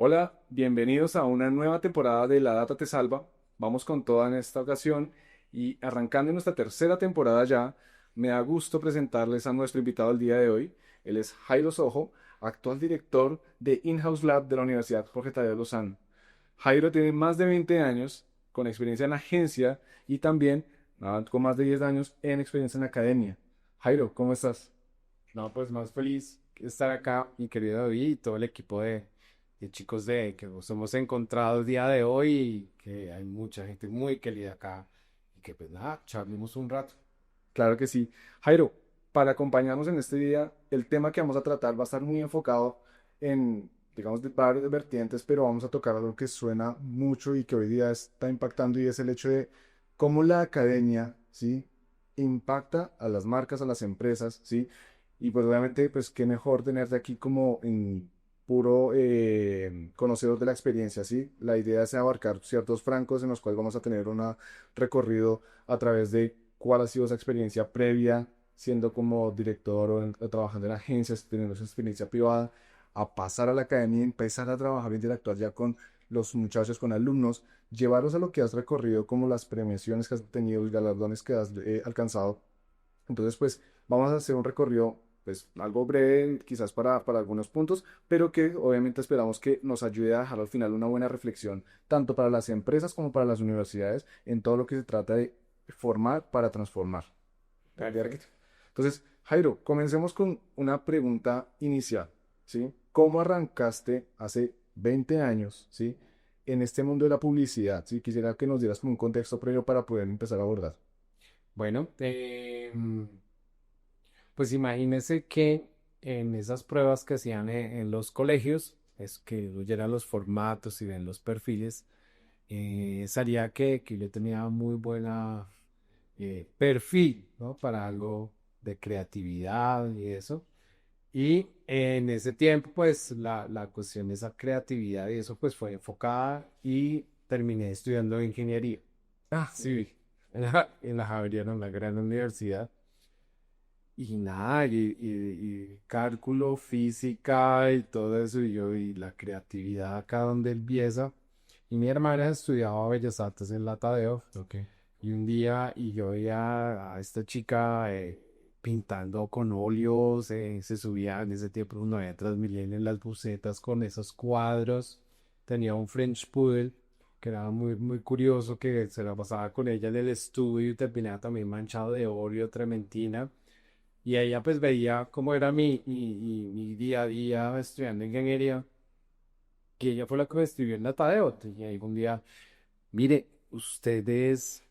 Hola, bienvenidos a una nueva temporada de La Data Te Salva. Vamos con toda en esta ocasión y arrancando en nuestra tercera temporada ya, me da gusto presentarles a nuestro invitado el día de hoy. Él es Jairo Sojo, actual director de In-House Lab de la Universidad Jorge Tadeo Lozano. Jairo tiene más de 20 años con experiencia en agencia y también con más de 10 años en experiencia en academia. Jairo, ¿cómo estás? No, pues más feliz que estar acá, mi querido David, y todo el equipo de chicos que nos hemos encontrado el día de hoy y que hay mucha gente muy querida acá y que pues nada, charlemos un rato. Claro que sí. Jairo, para acompañarnos en este día, el tema que vamos a tratar va a estar muy enfocado en, digamos, de varias vertientes, pero vamos a tocar algo que suena mucho y que hoy día está impactando y es el hecho de cómo la academia, ¿sí? Impacta a las marcas, a las empresas, ¿sí? Y pues obviamente, pues qué mejor tenerte aquí como en puro conocedor de la experiencia, ¿sí? La idea es abarcar ciertos francos en los cuales vamos a tener un recorrido a través de cuál ha sido esa experiencia previa, siendo como director o trabajando en agencias, teniendo esa experiencia privada, a pasar a la academia y empezar a trabajar y interactuar ya con los muchachos, con alumnos, llevarlos a lo que has recorrido, como las premiaciones que has tenido, los galardones que has alcanzado. Entonces, pues vamos a hacer un recorrido, pues algo breve, quizás para algunos puntos, pero que obviamente esperamos que nos ayude a dejar al final una buena reflexión, tanto para las empresas como para las universidades, en todo lo que se trata de formar para transformar. Perfecto. Entonces, Jairo, comencemos con una pregunta inicial, ¿sí? ¿Cómo arrancaste hace 20 años, ¿sí? En este mundo de la publicidad, ¿sí? Quisiera que nos dieras como un contexto previo para poder empezar a abordar. Bueno, pues imagínese que en esas pruebas que hacían en los colegios, es que oyeran los formatos y ven los perfiles, salía que yo tenía muy buena perfil, ¿no? Para algo de creatividad y eso. Y en ese tiempo, pues la cuestión de esa creatividad y eso, pues fue enfocada y terminé estudiando ingeniería. Ah, Sí, en la Javeriana, una gran universidad. Y nada, y cálculo, física y todo eso, y la creatividad acá donde empieza. Y mi hermana estudiaba Bellas Artes en la Tadeo. ok. Y un día, y yo veía a esta chica pintando con óleos, se subía en ese tiempo, no había Transmilenio en las bucetas con esos cuadros. Tenía un French Poodle, que era muy, muy curioso, que se la pasaba con ella en el estudio y terminaba también manchado de Oreo, trementina. Y ella pues veía cómo era mi día a día estudiando ingeniería. Y ella fue la que me escribió en la Tadeo. Y ahí un día, mire, ustedes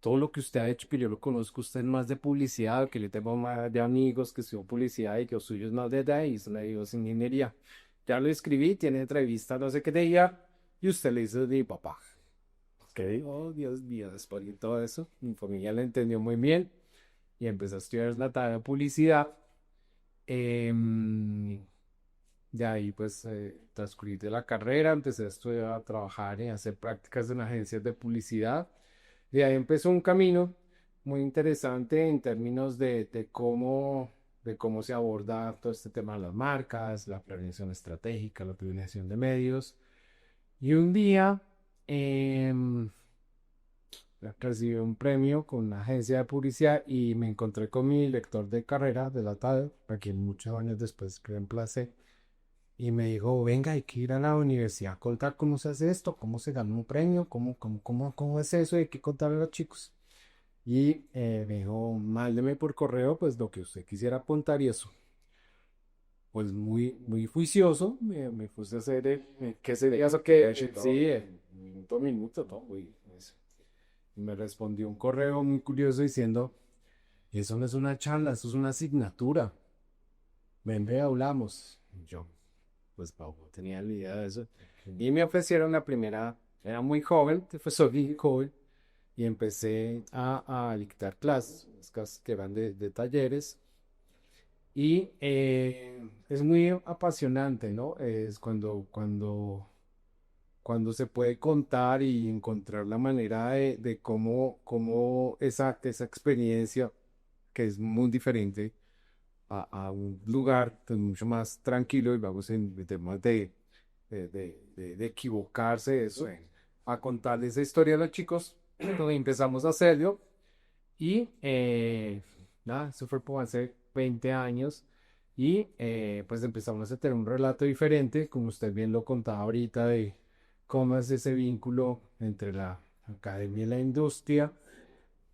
todo lo que usted ha hecho, que yo lo conozco, usted es más de publicidad, que yo tengo más de amigos que estudian publicidad y que lo suyo es más de ahí, eso le digo, es ingeniería. Ya lo escribí, tiene entrevista, no sé qué día, y usted le dice de mi papá. Que digo, oh, Dios mío, después de todo eso, mi familia lo entendió muy bien y empecé a estudiar la tarea de publicidad. Em, de ahí, pues, transcurrí de la carrera, empecé a estudiar, a trabajar y a hacer prácticas en agencias de publicidad. De ahí empezó un camino muy interesante en términos de cómo se aborda todo este tema de las marcas, la planeación estratégica, la planeación de medios. Y un día em, recibí un premio con una agencia de publicidad y me encontré con mi director de carrera de la TAD, a quien muchos años después reemplacé. Y me dijo, venga, hay que ir a la universidad a contar cómo se hace esto, cómo se gana un premio, cómo es eso, hay que contarle a los chicos. Y me dijo, mándeme por correo, pues lo que usted quisiera apuntar y eso. Pues muy, muy juicioso, me puse a hacer, ¿qué sería eso que? Sí, minuto a minuto, todo, uy, eso. Y me respondió un correo muy curioso diciendo, eso no es una charla, eso es una asignatura. Ven, ve, hablamos. Y yo, pues, Pau, no tenía ni idea de eso. Y me ofrecieron la primera, era muy joven, pues soy joven, y empecé a dictar clases, las clases que eran de talleres. Y es muy apasionante, ¿no? Es cuando se puede contar y encontrar la manera de cómo esa experiencia, que es muy diferente a un lugar pues, mucho más tranquilo, y vamos en temas de equivocarse, eso, a contarle esa historia a los chicos. Empezamos a hacerlo y nada, eso fue como hace 20 años y pues empezamos a tener un relato diferente, como usted bien lo contaba ahorita, de cómo es ese vínculo entre la academia y la industria,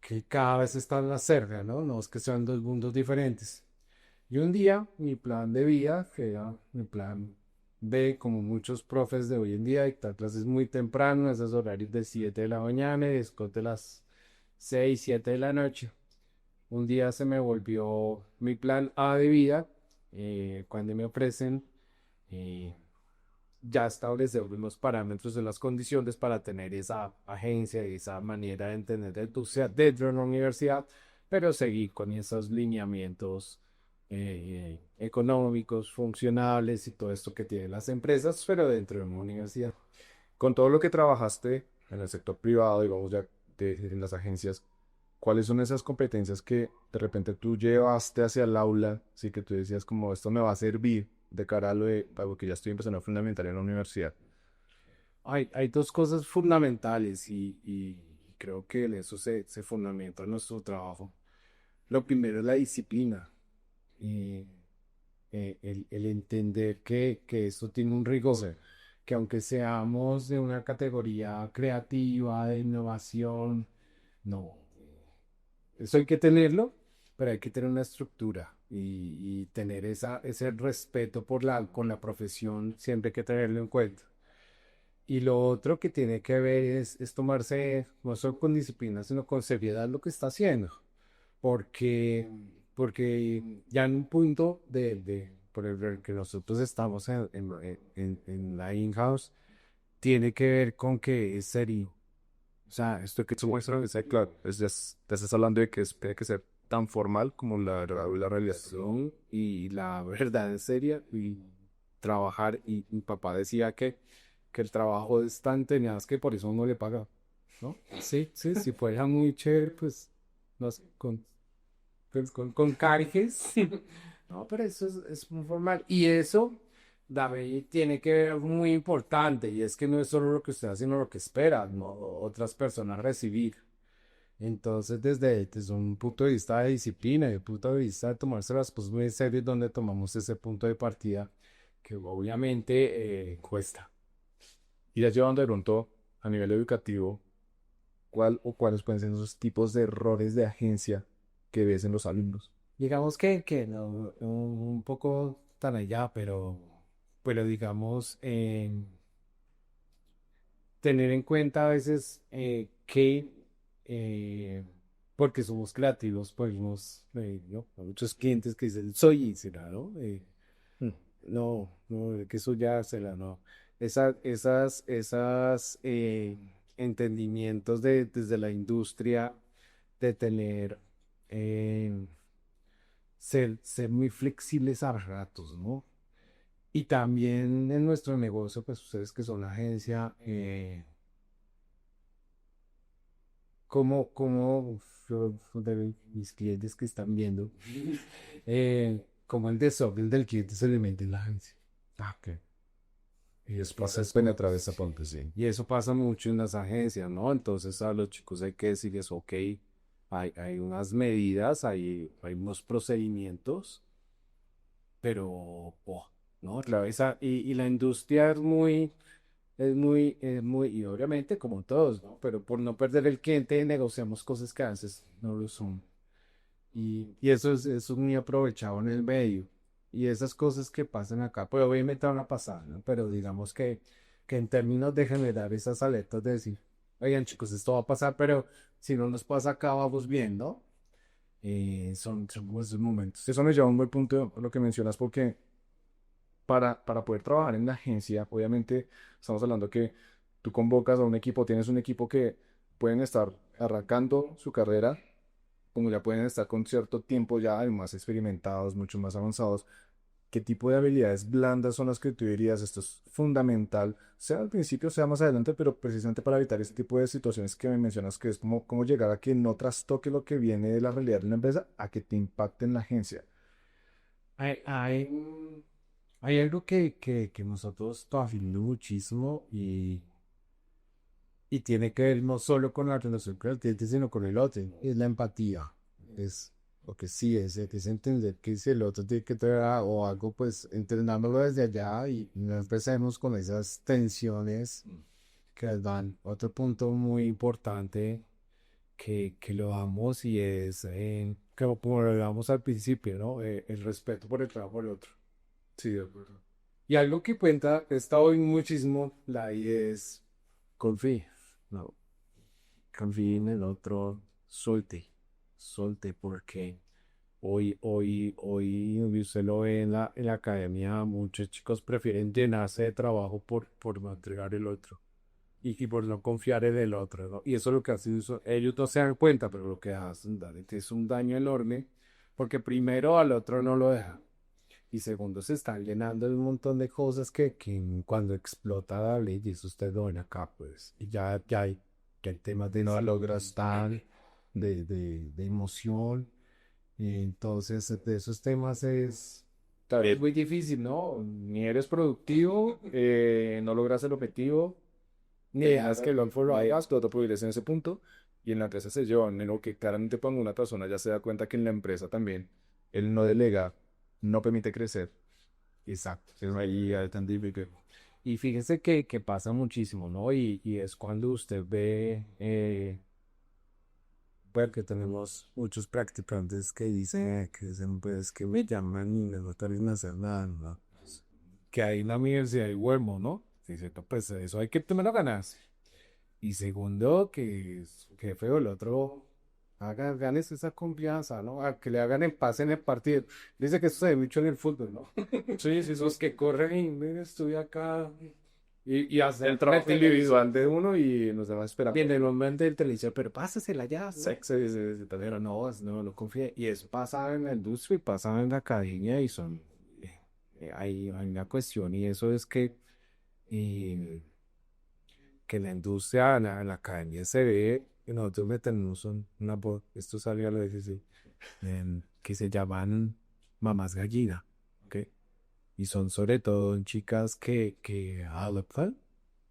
que cada vez está más cerca, ¿no? No es que sean dos mundos diferentes. Y un día, mi plan de vida, que era mi plan B, como muchos profes de hoy en día, dictar clases muy temprano, esos horarios de 7 de la mañana y después de las 6 7 de la noche. Un día se me volvió mi plan A de vida, cuando me ofrecen eh, ya establecer unos parámetros de las condiciones para tener esa agencia y esa manera de entender la industria dentro de la universidad, pero seguir con esos lineamientos económicos, funcionales y todo esto que tienen las empresas, pero dentro de una universidad. Con todo lo que trabajaste en el sector privado, digamos ya en las agencias, ¿cuáles son esas competencias que de repente tú llevaste hacia el aula? Sí, que tú decías como esto me va a servir de cara a a lo que ya estoy empezando a fundamentar en la universidad. Hay dos cosas fundamentales y creo que en eso se fundamenta nuestro trabajo. Lo primero es la disciplina. eh, el entender que esto tiene un rigor, Sí. que aunque seamos de una categoría creativa, de innovación, no, eso hay que tenerlo, pero hay que tener una estructura y tener ese respeto con la profesión, siempre hay que tenerlo en cuenta. Y lo otro que tiene que ver es tomarse, no solo con disciplina, sino con seriedad lo que está haciendo. Porque, porque ya en un punto por el que nosotros estamos en la in-house, tiene que ver con que es serio. O sea, esto que Su tú muestra, es, claro, te estás hablando de que tiene que ser tan formal como la realidad. son y la verdad es seria y trabajar. Y mi papá decía que el trabajo es tan tenaz que por eso uno le paga, ¿no? Sí, sí, si fuera muy chévere, pues, no sé, con canjes. No, pero eso es muy formal. Y eso, David, tiene que ver muy importante. Y es que no es solo lo que usted hace, sino lo que espera, ¿no? Otras personas recibir. Entonces, desde un punto de vista de disciplina y un punto de vista de tomarse las cosas muy en serio, es donde tomamos ese punto de partida que obviamente cuesta. Y ya llevando de pronto a nivel educativo, ¿cuál o cuáles pueden ser esos tipos de errores de agencia que ves en los alumnos? Digamos que no, un poco tan allá, pero digamos, tener en cuenta a veces eh, porque somos creativos, podemos, ¿no? Hay muchos clientes que dicen, soy Isela, ¿no? Mm. No, no, que eso ya será, no. Esas entendimientos desde la industria de tener, eh, ser muy flexibles a ratos, ¿no? Y también en nuestro negocio, pues ustedes que son la agencia, como de mis clientes que están viendo, como el desorden del cliente se le mete en la agencia. Ah, ok. Y es Y pasar esas penetrar cosas. esa parte, sí. Y eso pasa mucho en las agencias, ¿no? Entonces a los chicos hay que decirles, ok, hay unas medidas, hay unos procedimientos, pero, oh, ¿no? Otra vez, y la industria es muy, y obviamente como todos, ¿no? Pero por no perder el cliente, negociamos cosas que a veces no lo son. Y eso es muy aprovechado en el medio. Y esas cosas que pasan acá, pues obviamente van a pasar, ¿no? Pero digamos que en términos de generar esas alertas de decir, oigan chicos, esto va a pasar, pero si no nos pasa acá, vamos bien, ¿no? Son como esos momentos. Eso me lleva a un buen punto lo que mencionas, porque para poder trabajar en la agencia, obviamente estamos hablando que tú convocas a un equipo, tienes un equipo que pueden estar arrancando su carrera, como ya pueden estar con cierto tiempo ya más experimentados, mucho más avanzados. ¿Qué tipo de habilidades blandas son las que tú dirías esto es fundamental, sea al principio, sea más adelante, pero precisamente para evitar ese tipo de situaciones que me mencionas, que es como llegar a que no trastoque lo que viene de la realidad de la empresa a que te impacte en la agencia? Hay Hay algo que nosotros trabajamos muchísimo y tiene que ver no solo con la relación con el cliente, sino con el otro. Es la empatía. Es lo que sí es entender que si el otro tiene que traer o algo, pues entrenándolo desde allá y no empecemos con esas tensiones que dan. Otro punto muy importante que lo damos y es, como lo damos al principio, ¿no? El respeto por el trabajo del otro. Sí, de acuerdo. Y algo que cuenta, está hoy muchísimo, la I es confíe, no, confíe en el otro, suelte, porque hoy usted lo ve en la academia, muchos chicos prefieren llenarse de trabajo por no entregar el otro y por no confiar en el otro, ¿no? Y eso es lo que hacen, ellos no se dan cuenta, pero lo que hacen es un daño enorme, porque primero al otro no lo dejan. Y segundo, se están llenando de un montón de cosas que cuando explota la ley, y eso usted lo ven acá, pues, y ya hay temas de no logras tal, de emoción, y entonces de esos temas es muy difícil, ¿no? Ni eres productivo, no logras el objetivo, ni dejas que el otro lo haga. Todo progresa en ese punto y en la empresa se llevan, en lo que claramente cuando una persona ya se da cuenta que en la empresa también él no delega, no permite crecer. Exacto. Es ahí entendible que Y fíjese que pasa muchísimo, ¿no? Y es cuando usted ve, porque tenemos muchos practicantes que dicen, pues, que me llaman y me no quieren hacer nada, ¿no? Que hay en la universidad y huermo, ¿no? Dice, "No, pues eso hay que primero ganas. Y segundo, que feo el otro, ganes esa confianza, ¿no? A que le hagan en paz en el partido. Dice que eso se ve mucho en el fútbol, ¿no? sí, sí, Los que corren y "Mira, estoy acá y el hacen trabajo individual de uno y los demás esperan. viene el momento del televisor, pero pásasela ya, ¿no? Sexo, Pero no, no confíe. Y eso pasa en la industria y pasa en la academia y hay una cuestión y eso es eh, que la industria, la academia se ve, y nosotros metemos esto salió a lo sí, que se llaman mamás gallina, ¿ok? Y son sobre todo chicas que adoptan,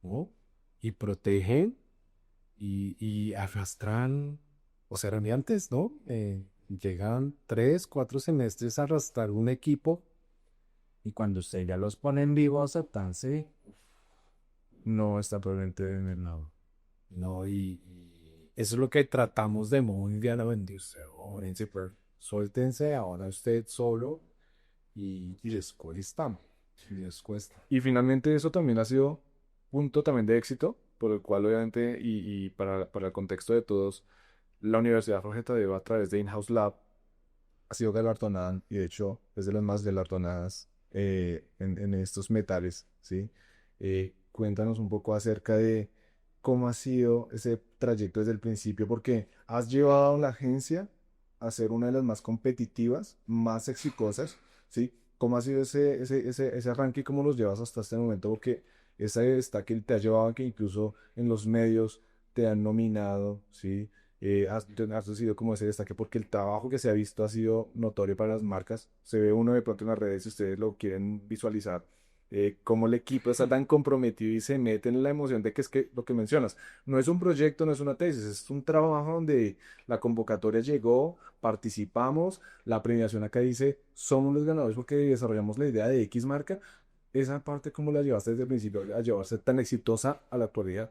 ¿no? Y protegen y arrastran, o sea, antes, ¿no? Llegan 3, 4 semestres a arrastrar un equipo y cuando usted ya los pone en vivo a aceptarse, no está presente en el lado. No, y eso es lo que tratamos de muy bien a usted. Órense, pues, suéltense ahora usted solo y después estamos. Y después está. Y finalmente eso también ha sido punto también de éxito, por el cual obviamente, y para el contexto de todos, la Universidad Jorge Tadeo a través de In-House Lab ha sido galardonada, y de hecho es de las más galardonadas en estos metales, ¿sí? Cuéntanos un poco acerca de cómo ha sido ese trayecto desde el principio, porque has llevado a la agencia a ser una de las más competitivas, más exitosas, ¿sí? ¿Cómo ha sido ese arranque y cómo los llevas hasta este momento? Porque ese destaque te ha llevado a que incluso en los medios te han nominado, ¿sí? Has sido como ese destaque porque el trabajo que se ha visto ha sido notorio para las marcas. Se ve uno de pronto en las redes si ustedes lo quieren visualizar, cómo el equipo está tan comprometido y se mete en la emoción de que es que lo que mencionas, no es un proyecto, no es una tesis, es un trabajo donde la convocatoria llegó, participamos, la premiación acá dice, somos los ganadores porque desarrollamos la idea de X marca. Esa parte, ¿cómo la llevaste desde el principio a llevarse tan exitosa a la actualidad?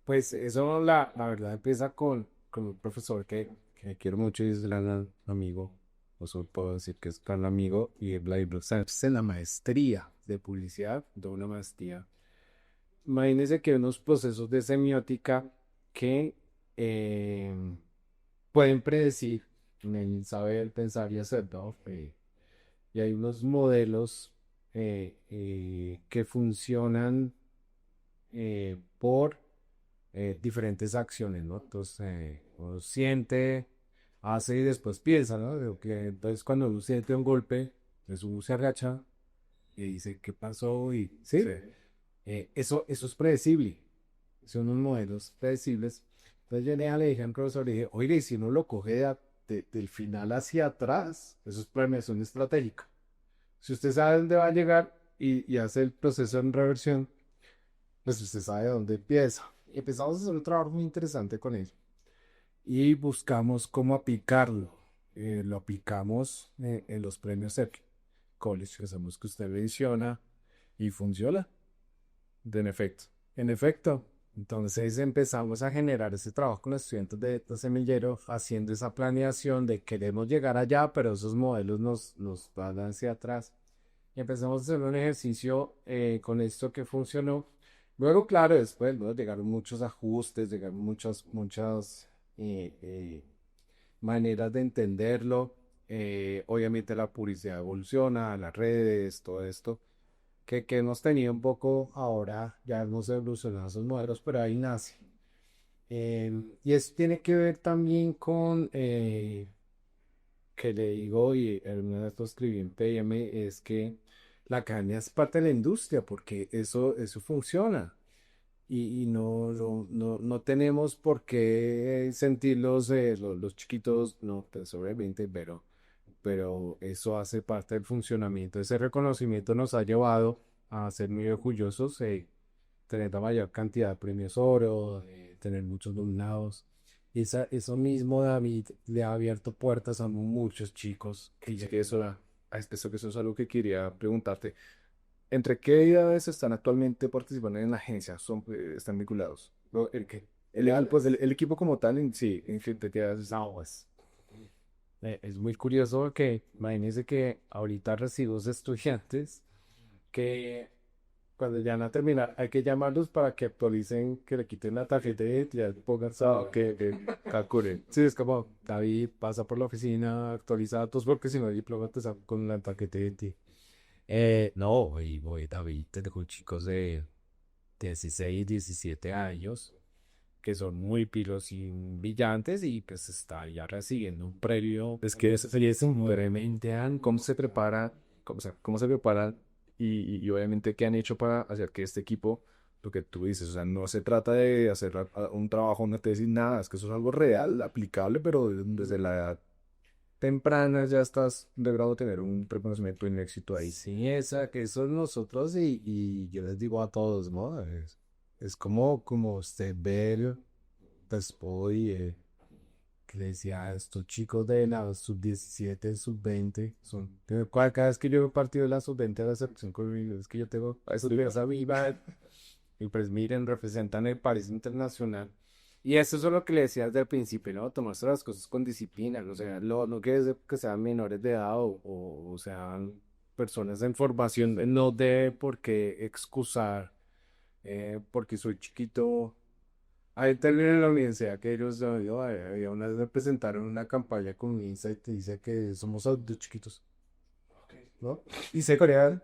Pues eso la verdad empieza con un profesor que quiero mucho y es gran amigo, o solo puedo decir que es gran amigo, y es Vladimir Sánchez en la maestría de publicidad, de una maestría. Imagínense que hay unos procesos de semiótica que eh, pueden predecir el saber, pensar y hacer, ¿no? Y hay unos modelos que funcionan por diferentes acciones, ¿no? Entonces, uno siente, hace y después piensa, ¿no? Entonces, cuando uno siente un golpe, pues uno se agacha y dice, ¿qué pasó? Y, Sí. ¿sí? Eso es predecible. Son unos modelos predecibles. Entonces, le dije al profesor, le dije, oye, y si uno lo coge del final hacia atrás, eso es planeación estratégica. Si usted sabe dónde va a llegar, y hace el proceso en reversión, pues usted sabe dónde empieza. Y empezamos a hacer un trabajo muy interesante con él y buscamos cómo aplicarlo. Lo aplicamos en los premios EPI College, que sabemos que usted menciona, y funciona, en efecto. En efecto. Entonces empezamos a generar ese trabajo con los estudiantes de semillero, haciendo esa planeación de queremos llegar allá, pero esos modelos nos van hacia atrás. Y empezamos a hacer un ejercicio con esto que funcionó. Luego, claro, después ¿no? Llegaron muchos ajustes, llegaron muchas maneras de entenderlo. Obviamente la publicidad evoluciona, las redes, todo esto, que hemos tenido un poco ahora, ya hemos evolucionado esos modelos, pero ahí nace. Y eso tiene que ver también con, que le digo, y alguna vez lo escribí en PM, es que la academia es parte de la industria, porque eso funciona. Y no tenemos por qué sentirlos los chiquitos, no, pues obviamente, pero eso hace parte del funcionamiento. Ese reconocimiento nos ha llevado a ser muy orgullosos, tener la mayor cantidad de premios oro, tener muchos nominados. Eso mismo, David, le ha abierto puertas a muchos chicos que Es ya... que eso que eso es algo que quería preguntarte. ¿Entre qué edades están actualmente participando en la agencia? ¿Están vinculados? ¿El qué? El equipo, el equipo como tal, en sí, ¿en qué edades? No, pues, es muy curioso que imagínense que ahorita recibo dos estudiantes que cuando ya van a terminar hay que llamarlos para que actualicen, que le quiten la tarjeta de identidad, pongan Que calcule. Sí, es como David pasa por la oficina, actualiza datos porque si no el diploma te saca con la tarjeta de identidad. No, y voy David, tengo chicos de 16, 17 años que son muy pilos y brillantes y pues está ya recibiendo un premio Es que eso sería eso, brevemente cómo se prepara, o sea, cómo se preparan y obviamente qué han hecho para hacer que este equipo, lo que tú dices, o sea, no se trata de hacer un trabajo, una tesis, nada, es que eso es algo real, aplicable, pero desde la edad temprana ya estás logrado tener un reconocimiento y un éxito ahí. Sí, esa, que eso es nosotros y yo les digo a todos, ¿no? Es como usted ver después que le decía a estos chicos de la sub 17 sub 20 son, cada vez que yo he partido de la sub 20 a la selección conmigo, es que yo tengo a esos videos a viva y pues miren, representan el París Internacional. Y eso es lo que le decía desde el principio, ¿no? Tomarse las cosas con disciplina, o sea, no quiere decir que sean menores de edad o sean personas en formación, no debe por qué excusar, porque soy chiquito. Ahí terminé en la universidad que ellos, había una vez me presentaron una campaña con un insight y dice que somos adultos chiquitos, ¿no? Y se corean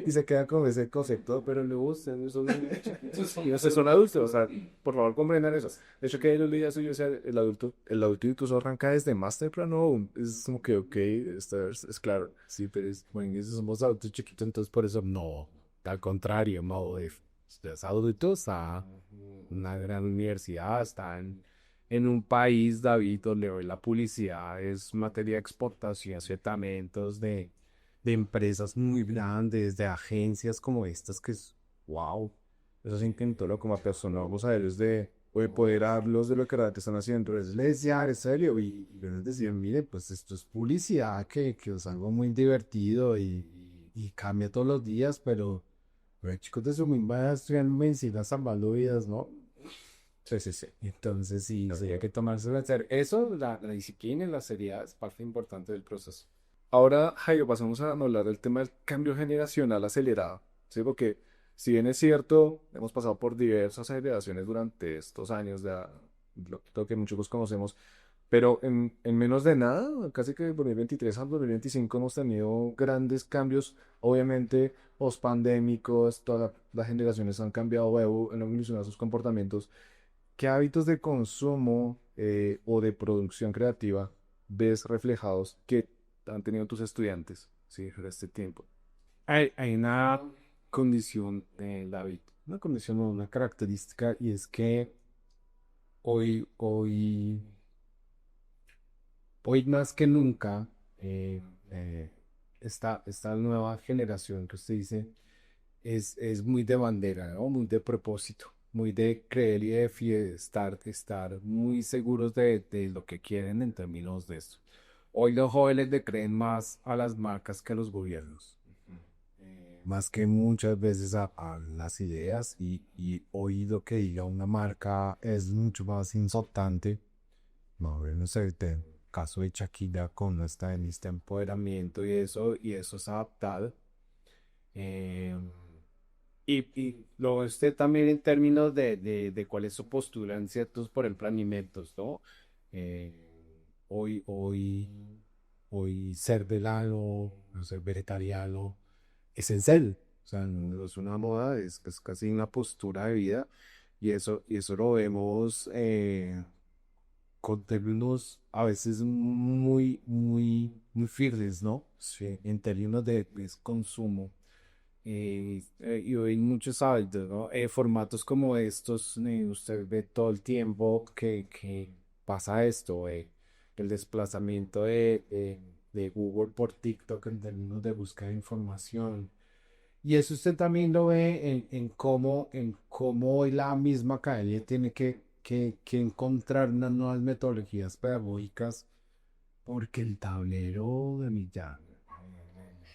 y se quedan con ese concepto, pero luego ustedes son niños chiquitos Y ustedes son adultos, o sea, por favor comprendan eso. De hecho, que los días yo decía, el adulto incluso arranca desde más temprano, es como que, ok, es claro. Sí, pero es, bueno, eso somos adultos chiquitos, entonces por eso no, al contrario, no, ustedes adultos está en una gran universidad, están en un país, David, donde hoy la publicidad es materia de exportación, talentos de empresas muy grandes, de agencias como estas, que es, wow. Eso se intentó, ¿no? Como apersonarlos a ellos de o empoderarlos de lo que realmente están haciendo. Es les decía, es serio. Y yo les decía, mire, pues esto es publicidad que es algo muy divertido y cambia todos los días, pero chicos de su misma edad estudian medicina salvando vidas, ¿no? sí, sí, sí. Entonces sí, había que tomárselo en serio. Eso, la disciplina y la seriedad es parte importante del proceso. Ahora, Jairo, pasamos a hablar del tema del cambio generacional acelerado, ¿sí? Porque si bien es cierto, hemos pasado por diversas generaciones durante estos años de lo que muchos conocemos, pero en menos de nada, casi que de 2023 al 2025 hemos tenido grandes cambios, obviamente post-pandémicos, todas las generaciones han cambiado, han evolucionado sus comportamientos. ¿Qué hábitos de consumo o de producción creativa ves reflejados que han tenido tus estudiantes, sí, por este tiempo? Hay una condición, David, una condición o una característica, y es que hoy hoy más que nunca, esta nueva generación que usted dice, es muy de bandera, ¿no? Muy de propósito, muy de creer y de estar muy seguros de lo que quieren en términos de esto. Hoy los jóvenes le creen más a las marcas que a los gobiernos. Más que muchas veces a las ideas y hoy lo que diga una marca es mucho más insultante. No, no sé, el caso de Shakira con este empoderamiento y eso es adaptado. Eh, y lo usted también en términos de cuál es su postura en ciertos, por ejemplo, alimentos, ¿no? Eh, hoy, hoy, hoy ser vegano, no ser vegetariano, es en serio. O sea, no es una moda, es casi una postura de vida. Y eso lo vemos con términos a veces muy firmes, ¿no? Sí. En términos de pues, consumo. Y hoy muchos hábitos, ¿no? Formatos como estos, usted ve todo el tiempo que pasa esto, el desplazamiento de Google por TikTok en términos de búsqueda de información. Y eso usted también lo ve en cómo hoy la misma academia tiene que encontrar unas nuevas metodologías pedagógicas, porque el tablero de millar,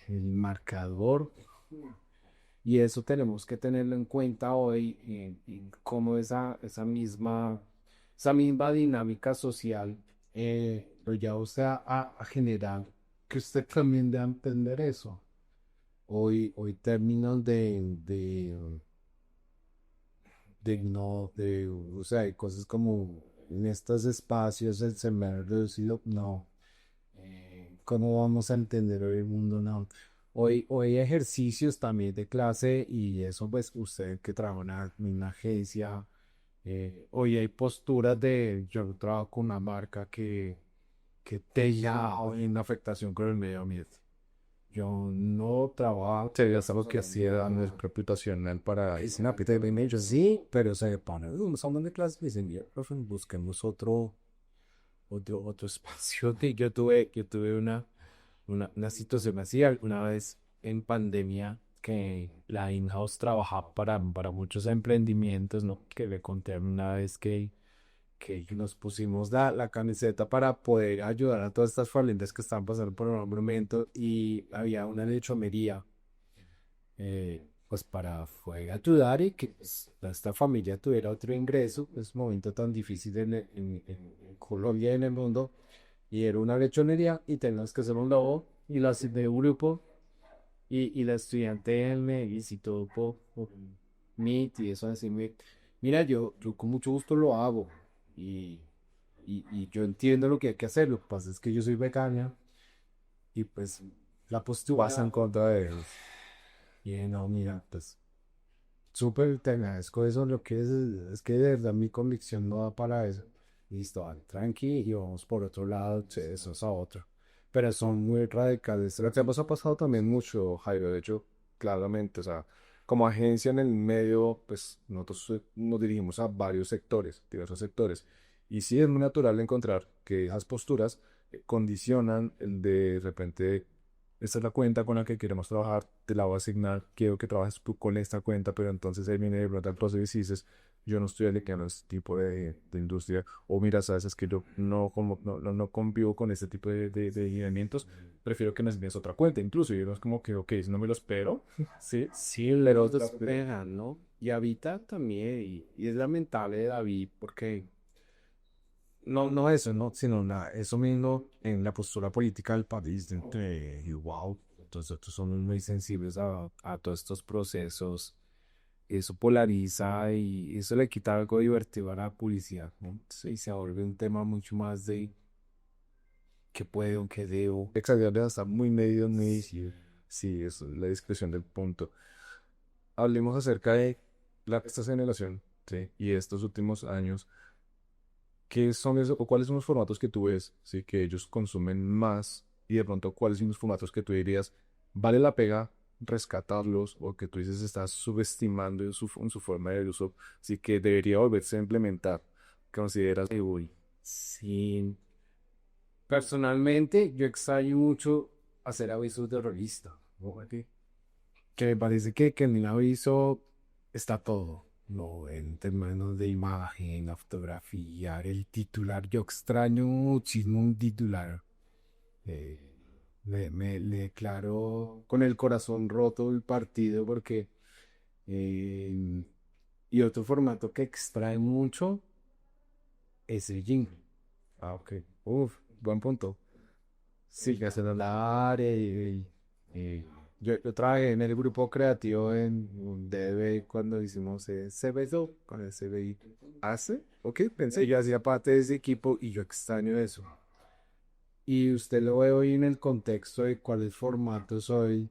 el marcador, y eso tenemos que tenerlo en cuenta hoy, en cómo esa misma dinámica social lo lleva usted a generar que usted también debe entender eso. Hoy términos o sea, hay cosas como en estos espacios, el sembrar reducido, no. ¿Cómo vamos a entender hoy el mundo? No. Hoy hay ejercicios también de clase y eso pues usted que trabaja en una agencia, hoy hay posturas yo trabajo con una marca que tenga hoy una afectación con el medio ambiente. Yo no trabajo, Sería algo que hacía reputacional para es una pita de medio, sí, pero se pone, salón de clases, me dicen, "Mira, profe, busquemos otro espacio". Yo tuve una situación así alguna vez en pandemia que la in-house trabaja para muchos emprendimientos, ¿no? Que le conté una vez que nos pusimos la camiseta para poder ayudar a todas estas familias que estaban pasando por un mal momento y había una lechomería pues para poder ayudar y que pues, esta familia tuviera otro ingreso, es un momento tan difícil en Colombia y en el mundo, y era una lechonería y teníamos que hacer un logo y lo asigné un grupo y la estudiante me visitó por Meet y eso así mira, yo con mucho gusto lo hago y, y yo entiendo lo que hay que hacer, lo que pasa es que yo soy vegana y pues la postura vas en contra de ellos. y no, mira, pues súper te agradezco eso, lo que es que de verdad mi convicción no da para eso. Listo, vale, tranqui y vamos por otro lado, sí, eso es a otro. Pero son muy radicales. Lo que nos ha pasado también mucho, Jairo, de hecho, claramente, o sea, como agencia en el medio, pues nosotros nos dirigimos a varios sectores, diversos sectores. Y sí es muy natural encontrar que esas posturas condicionan el de repente, esta es la cuenta con la que queremos trabajar, te la voy a asignar, quiero que trabajes tú con esta cuenta, pero entonces ahí viene de pronto el proceso y dices, yo no estoy alineado a este tipo de industria, o mira, sabes, es que yo no convivo con este tipo de lineamientos, prefiero que me envíes otra cuenta, incluso, y uno es como que, ok, si no me lo espero, sí, Sí, pero los despejan, ¿no? Y Habita también, y es lamentable David, porque no eso, no, sino eso mismo en la postura política del país, de entre, y wow, nosotros somos muy sensibles a todos estos procesos, eso polariza y eso le quita algo divertido a la publicidad, ¿no? Sí, se vuelve un tema mucho más de qué puedo, qué debo. exagerar está muy medido, muy, Sí. sí, es la discreción del punto. Hablemos acerca de esta generación, sí, y estos últimos años. ¿Qué son esos, o cuáles son los formatos que tú ves, sí, que ellos consumen más y de pronto cuáles son los formatos que tú dirías vale la pena rescatarlos o que tú dices estás subestimando en su forma de uso, sí que debería volverse a implementar? ¿Consideras? Uy, sí. Personalmente, yo extraño mucho hacer avisos terroristas. ¿No? que me parece que en un aviso está todo, ¿no? En términos de imagen, la fotografía, el titular. Yo extraño muchísimo un titular. Eh, le declaro con el corazón roto el partido porque... y otro formato que extrae mucho es el jingle. Ah, ok. Uf, buen punto. Sí, que hacen hablar. Yo trabajé en el grupo creativo en un DB cuando hicimos CBO, con el CBI. ¿Hace? Ok, pensé. Yo hacía parte de ese equipo y yo extraño eso. Y usted lo ve hoy en el contexto de cuáles formatos hoy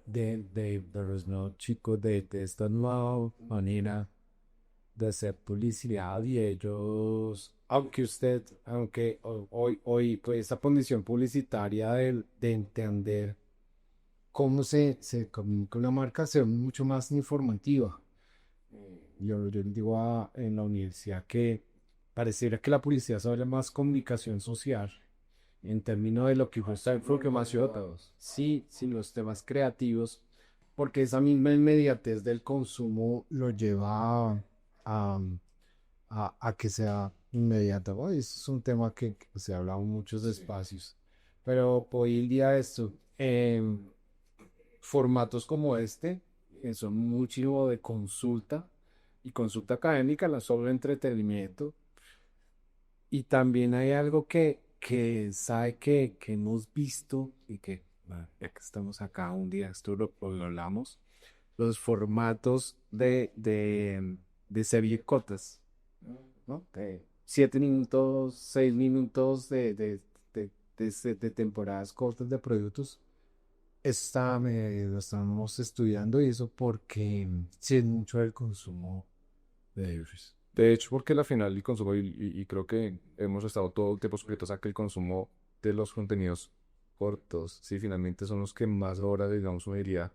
de los nuevos chicos de esta nueva manera de hacer publicidad y ellos, hoy, pues esta condición publicitaria de entender cómo se comunica una marca se ve mucho más informativa. Yo le digo en la universidad que pareciera que la publicidad se habla más comunicación social en términos de lo que fue esta información, sí, sí, los temas creativos, porque esa misma inmediatez del consumo lo lleva a que sea inmediato. Bueno, eso es un tema que se habla en muchos espacios, pero hoy en día esto, formatos como este, que son muchísimo de consulta y consulta académica, no solo entretenimiento, y también hay algo que sabe que hemos visto y que, ya que estamos acá un día, esto lo hablamos, los formatos de serie cortas, ¿no? De 7 minutos, 6 minutos de temporadas cortas de productos. Lo estamos estudiando y eso porque sí es mucho el consumo de ellos. De hecho, porque al final el consumo, y creo que hemos estado todo el tiempo sujetos a que el consumo de los contenidos cortos, sí, finalmente son los que más ahora, digamos, uno diría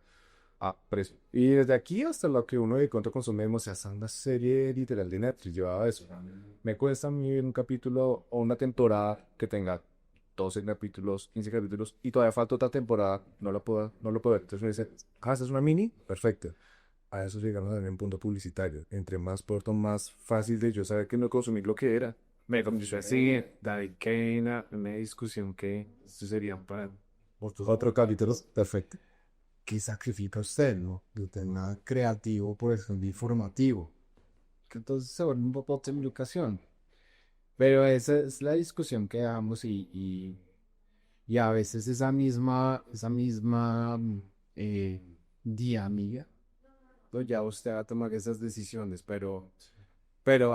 a precio. Y desde aquí hasta lo que uno de cuánto consumimos, o sea, hasta una serie literal de Netflix llevaba eso. Me cuesta a mí ver un capítulo o una temporada que tenga 12 capítulos, 15 capítulos, y todavía falta otra temporada, no lo puedo ver. Entonces me dice, ah, ¿esta es una mini? Perfecto. A eso llegamos en un punto publicitario. Entre más corto, más fácil de yo saber que no consumir lo que era. Me comenzó así, David Kane, una discusión que esto sería para Otros otro capítulos, perfecto. qué sacrifica usted, ¿no? De tema creativo, por ejemplo, informativo. Que entonces se vuelve un poco de educación. Pero esa es la discusión que damos y a veces esa misma eh, dinámica, pues ya usted va a tomar esas decisiones, pero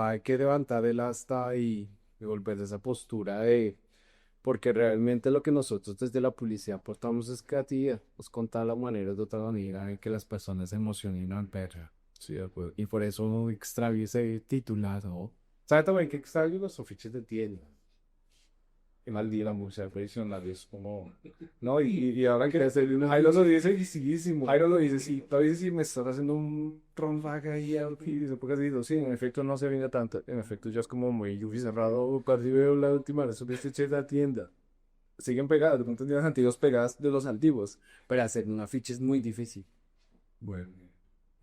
hay que levantar el asta y volver a esa postura porque realmente lo que nosotros desde la policía aportamos es creatividad, es contar la manera de otra manera en que las personas se emocionen al ver. Sí, de acuerdo. Y por eso extravié ese titulado. ¿Sabe también que extravió los afiches de tienda? Qué mal día la música tradicional es como... No, y ahora quería hacer una... Jairo lo dice dificilísimo. Jairo lo dice, sí, todavía sí me estás haciendo un rollback ahí, y dice, porque así digo, sí, en efecto no se viene tanto, en efecto ya es como muy yufi cerrado, casi veo la última vez subiste che la tienda. Siguen pegadas, de pronto tienen las antiguas pegadas de los antiguos. Pero hacer un afiche es muy difícil. Bueno,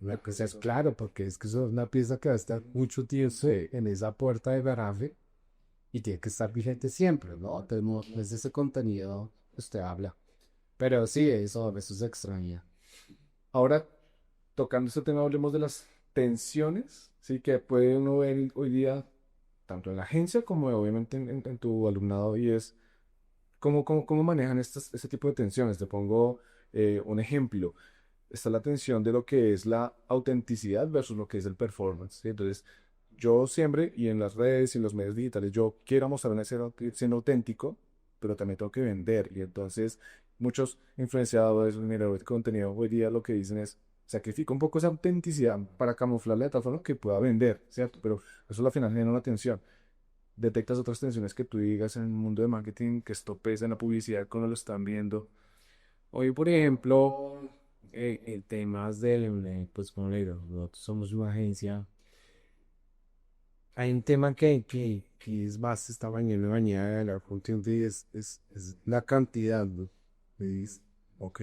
Una cosa es claro, porque es que eso es una pieza que va a estar mucho tiempo en esa puerta de garaje y tiene que estar vigente siempre, ¿no? Entonces, no es ese contenido que usted habla. Pero sí, eso a veces se extraña. ahora, tocando este tema, hablemos de las tensiones, sí, que puede uno ver hoy día, tanto en la agencia como obviamente en tu alumnado, y es cómo manejan este tipo de tensiones. Te pongo un ejemplo. Está la tensión de lo que es la autenticidad versus lo que es el performance, ¿sí? Entonces, yo siempre, y en las redes y en los medios digitales, yo quiero mostrar siendo auténtico, pero también tengo que vender. Y entonces, muchos influenciadores, generadores de contenido hoy día lo que dicen es, sacrifica un poco esa autenticidad para camuflarla de tal forma que pueda vender, ¿cierto? Pero eso al final genera una tensión. Detectas otras tensiones que tú digas en el mundo de marketing, que esto pesa en la publicidad cuando lo están viendo. Hoy, por ejemplo, en temas pues como le digo, nosotros somos una agencia. Hay un tema que es más, esta mañana venía de hablar contigo y es la cantidad, ¿no? Es, Ok.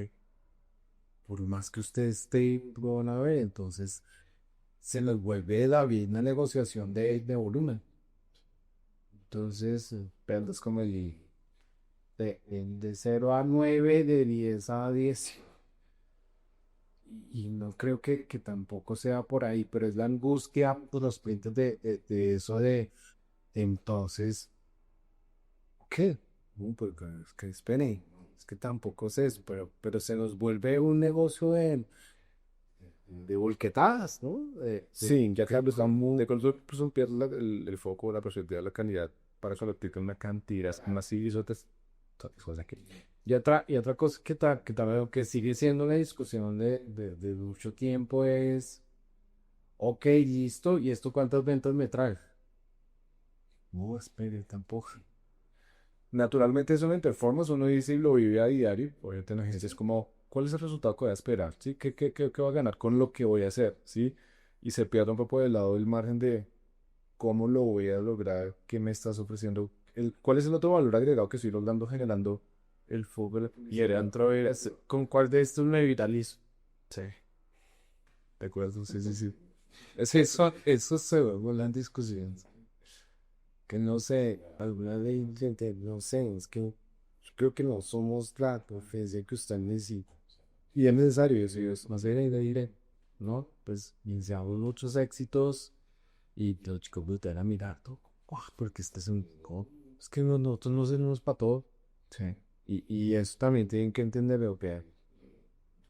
por más que usted esté, lo van a ver, entonces se les vuelve la misma negociación de volumen. Entonces, pierdes como de 0 a 9 de 10 a 10. Y no creo que tampoco sea por ahí, pero es la angustia por los clientes de eso de entonces, ¿qué? Pues es que espere, es que tampoco es eso, pero se nos vuelve un negocio de volquetadas, ¿no? Sí, ya que Que pues, son muy... de pronto pues, pierde el foco, la perspectiva de la calidad para convertirte en una cantidad más y otras cosas que... Y otra cosa que también que sigue siendo una discusión de mucho tiempo es, ok, listo, ¿y esto cuántas ventas me trae? No, espere, tampoco. Naturalmente eso en el performance uno dice y lo vive a diario. Obviamente en la agencia es como, ¿cuál es el resultado que voy a esperar? ¿Sí? ¿Qué voy a ganar con lo que voy a hacer? ¿Sí? Y se pierde un poco del lado del margen de cómo lo voy a lograr, qué me estás ofreciendo, cuál es el otro valor agregado que estoy logrando generando el fútbol. Y era entro a ver, ¿con cuál de estos me viralizo? Sí, de acuerdo, sí, sí, sí. Eso se vuelve la discusión. Que no sé, alguna ley, gente, no sé, es que yo creo que no somos la profesión que usted necesita. Y es necesario, eso es más de ¿no? Pues iniciamos muchos éxitos y los chicos voltean a mirar todo, "Guau, porque este es un, no, es que nosotros no servimos para todo". Sí. Y eso también tienen que entenderlo, que el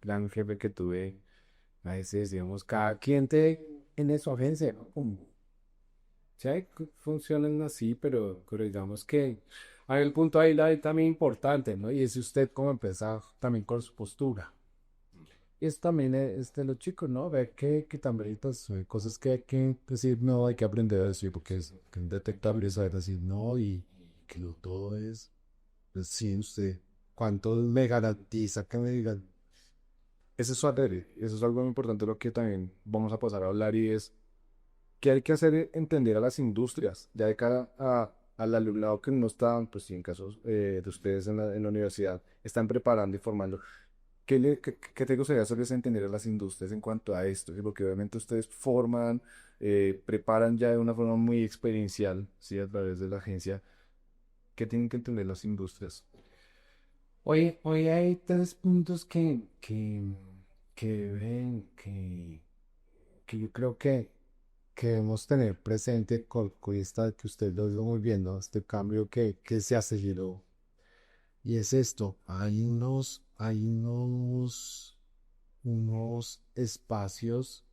gran jefe que tuve, a veces, digamos, cada cliente en su agencia, ¿no? Sí, funcionan así, pero digamos que hay el punto ahí también importante, ¿no? Y es usted cómo empezar también con su postura. Y es también de los chicos, ¿no? Ver que también pues, hay cosas que hay que decir, no, hay que aprender a decir, porque es que es detectable saber decir no y que no todo es, pues sí, usted, ¿cuánto me garantiza que me digan? Ese es su adere, eso es algo muy importante lo que también vamos a pasar a hablar y es que hay que hacer entender a las industrias, ya de cara al alumnado que no están, pues sí, en casos de ustedes en la universidad, están preparando y formando. ¿Qué te gustaría hacerles entender a las industrias en cuanto a esto? ¿Sí? Porque obviamente ustedes forman, preparan ya de una forma muy experiencial, ¿sí? A través de la agencia. ¿Qué tienen que entender las industrias? Hoy hay 3 puntos que ven, que yo creo que debemos tener presente con esta que usted lo dijo muy bien, ¿no? Este cambio que se aceleró. Y es esto, unos espacios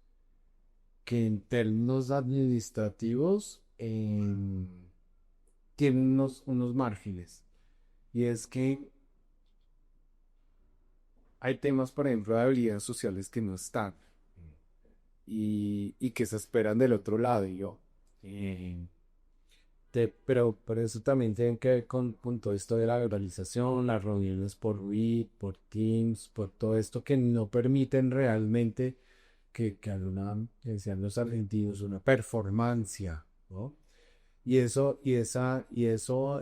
que en términos administrativos tienen unos márgenes. Y es que hay temas, por ejemplo, de habilidades sociales que no están y que se esperan del otro lado. Y yo, eh, pero eso también tiene que ver con todo esto de la globalización, las reuniones por Meet, por Teams, por todo esto que no permiten realmente que haya decían los argentinos, una performancia, ¿no? Y eso,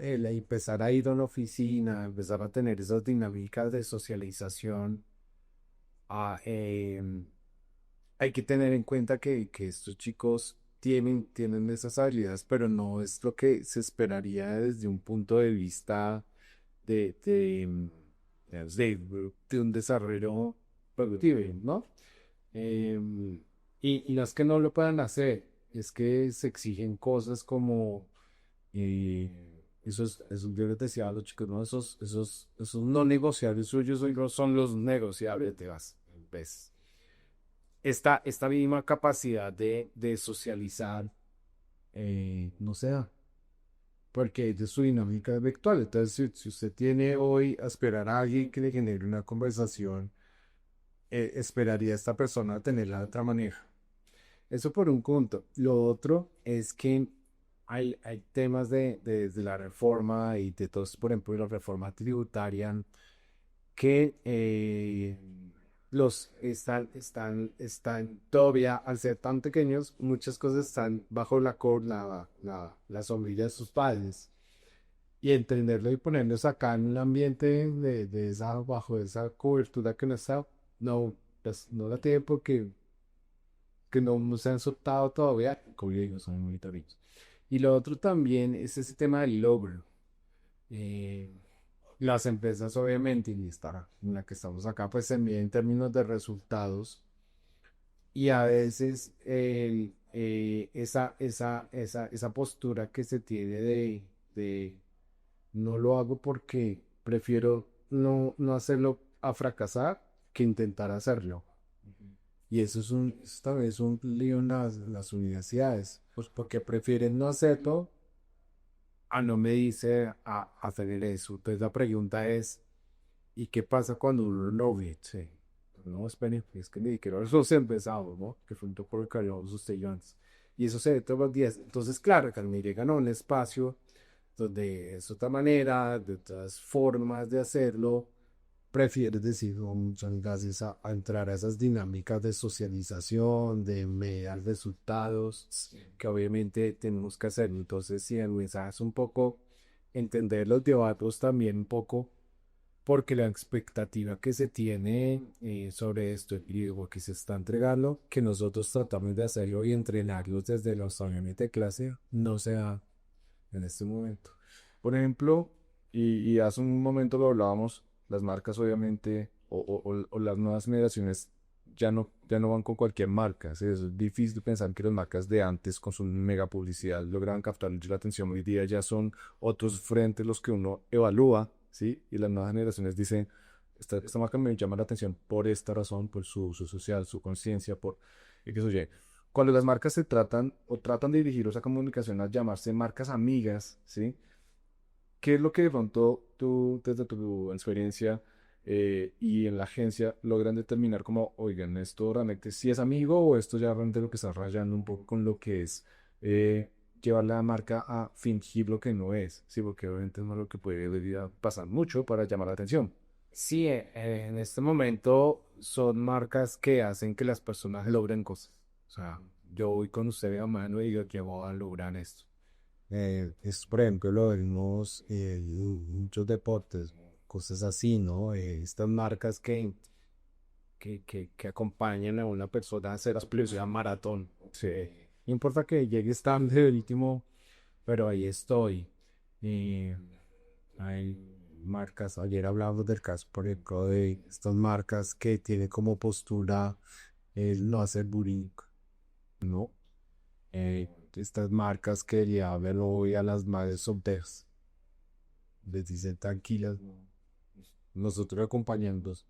el empezar a ir a una oficina, empezar a tener esas dinámicas de socialización, ah, hay que tener en cuenta que estos chicos tienen esas habilidades, pero no es lo que se esperaría desde un punto de vista de, de, mm, de un desarrollo productivo, ¿no? Y no es que no lo puedan hacer, es que se exigen cosas como, eh, esos yo les decía a los chicos, ¿no? Esos no negociables suyos son los negociables, te vas, ¿ves? Esta misma capacidad de socializar no se da, porque es de su dinámica virtual. Entonces, si usted tiene hoy a esperar a alguien que le genere una conversación, esperaría a esta persona tenerla de otra manera. Eso por un punto. Lo otro es que hay temas de la reforma y de todos, por ejemplo, de la reforma tributaria que están todavía, al ser tan pequeños, muchas cosas están bajo la sombrilla de sus padres. Y entenderlo y ponerlos acá en un ambiente bajo esa cobertura que no está. no, pues, no la tienen porque que no se han soltado todavía, como yo digo, son muy tardíos. Y lo otro también es ese tema del logro. Eh, las empresas, obviamente, y esta en la que estamos acá, pues se miden en términos de resultados y a veces esa postura que se tiene de no lo hago porque prefiero no hacerlo a fracasar que intentar hacerlo. Y eso también es un lío en las universidades, pues porque prefieren no hacerlo a no me dice a hacer eso. Entonces la pregunta es, ¿y qué pasa cuando uno no ve? Sí. No, espere, es que ni quiero eso se empezado, ¿no? Que fue un poco de cariño usted yo antes. Y eso se ve todos los días. Entonces, claro, cuando me llegan a un espacio donde es otra manera, de otras formas de hacerlo, prefieres decir, "Oh, muchas gracias a entrar a esas dinámicas de socialización, de mediar resultados, que obviamente tenemos que hacer. Entonces, si el mensaje es un poco entender los debates también un poco, porque la expectativa que se tiene sobre esto y lo que se está entregando, que nosotros tratamos de hacerlo y entrenarlos desde los aviones de clase, no se da en este momento. Por ejemplo, y hace un momento lo hablábamos, las marcas obviamente o las nuevas generaciones ya no van con cualquier marca. ¿Sí? Es difícil pensar que las marcas de antes con su mega publicidad lograban captar mucho la atención. Hoy día ya son otros frentes los que uno evalúa, ¿sí? Y las nuevas generaciones dicen, esta marca me llama la atención por esta razón, por su uso social, su conciencia, por... Y que eso llegue. Cuando las marcas se tratan o tratan de dirigir esa comunicación a llamarse marcas amigas, ¿sí? ¿Qué es lo que de pronto tú, desde tu experiencia y en la agencia, logran determinar como, oigan, esto realmente sí es amigo o esto ya realmente lo que está rayando un poco con lo que es llevar la marca a fingir lo que no es? Sí, porque obviamente no es lo que puede venir a pasar mucho para llamar la atención. Sí, en este momento son marcas que hacen que las personas logren cosas. O sea, yo voy con usted de la mano y digo que voy a lograr esto. Es, por ejemplo, lo vemos en muchos deportes, cosas así, ¿no? Estas marcas que acompañan a una persona a hacer la explosión maratón. Sí. No importa que llegues tarde, el último, pero ahí estoy. Y hay marcas, ayer hablamos del caso, por ejemplo, de estas marcas que tienen como postura el no hacer bullying, ¿no? Estas marcas que llevan hoy a las madres solteras, les dicen tranquilas, nosotros acompañándolos.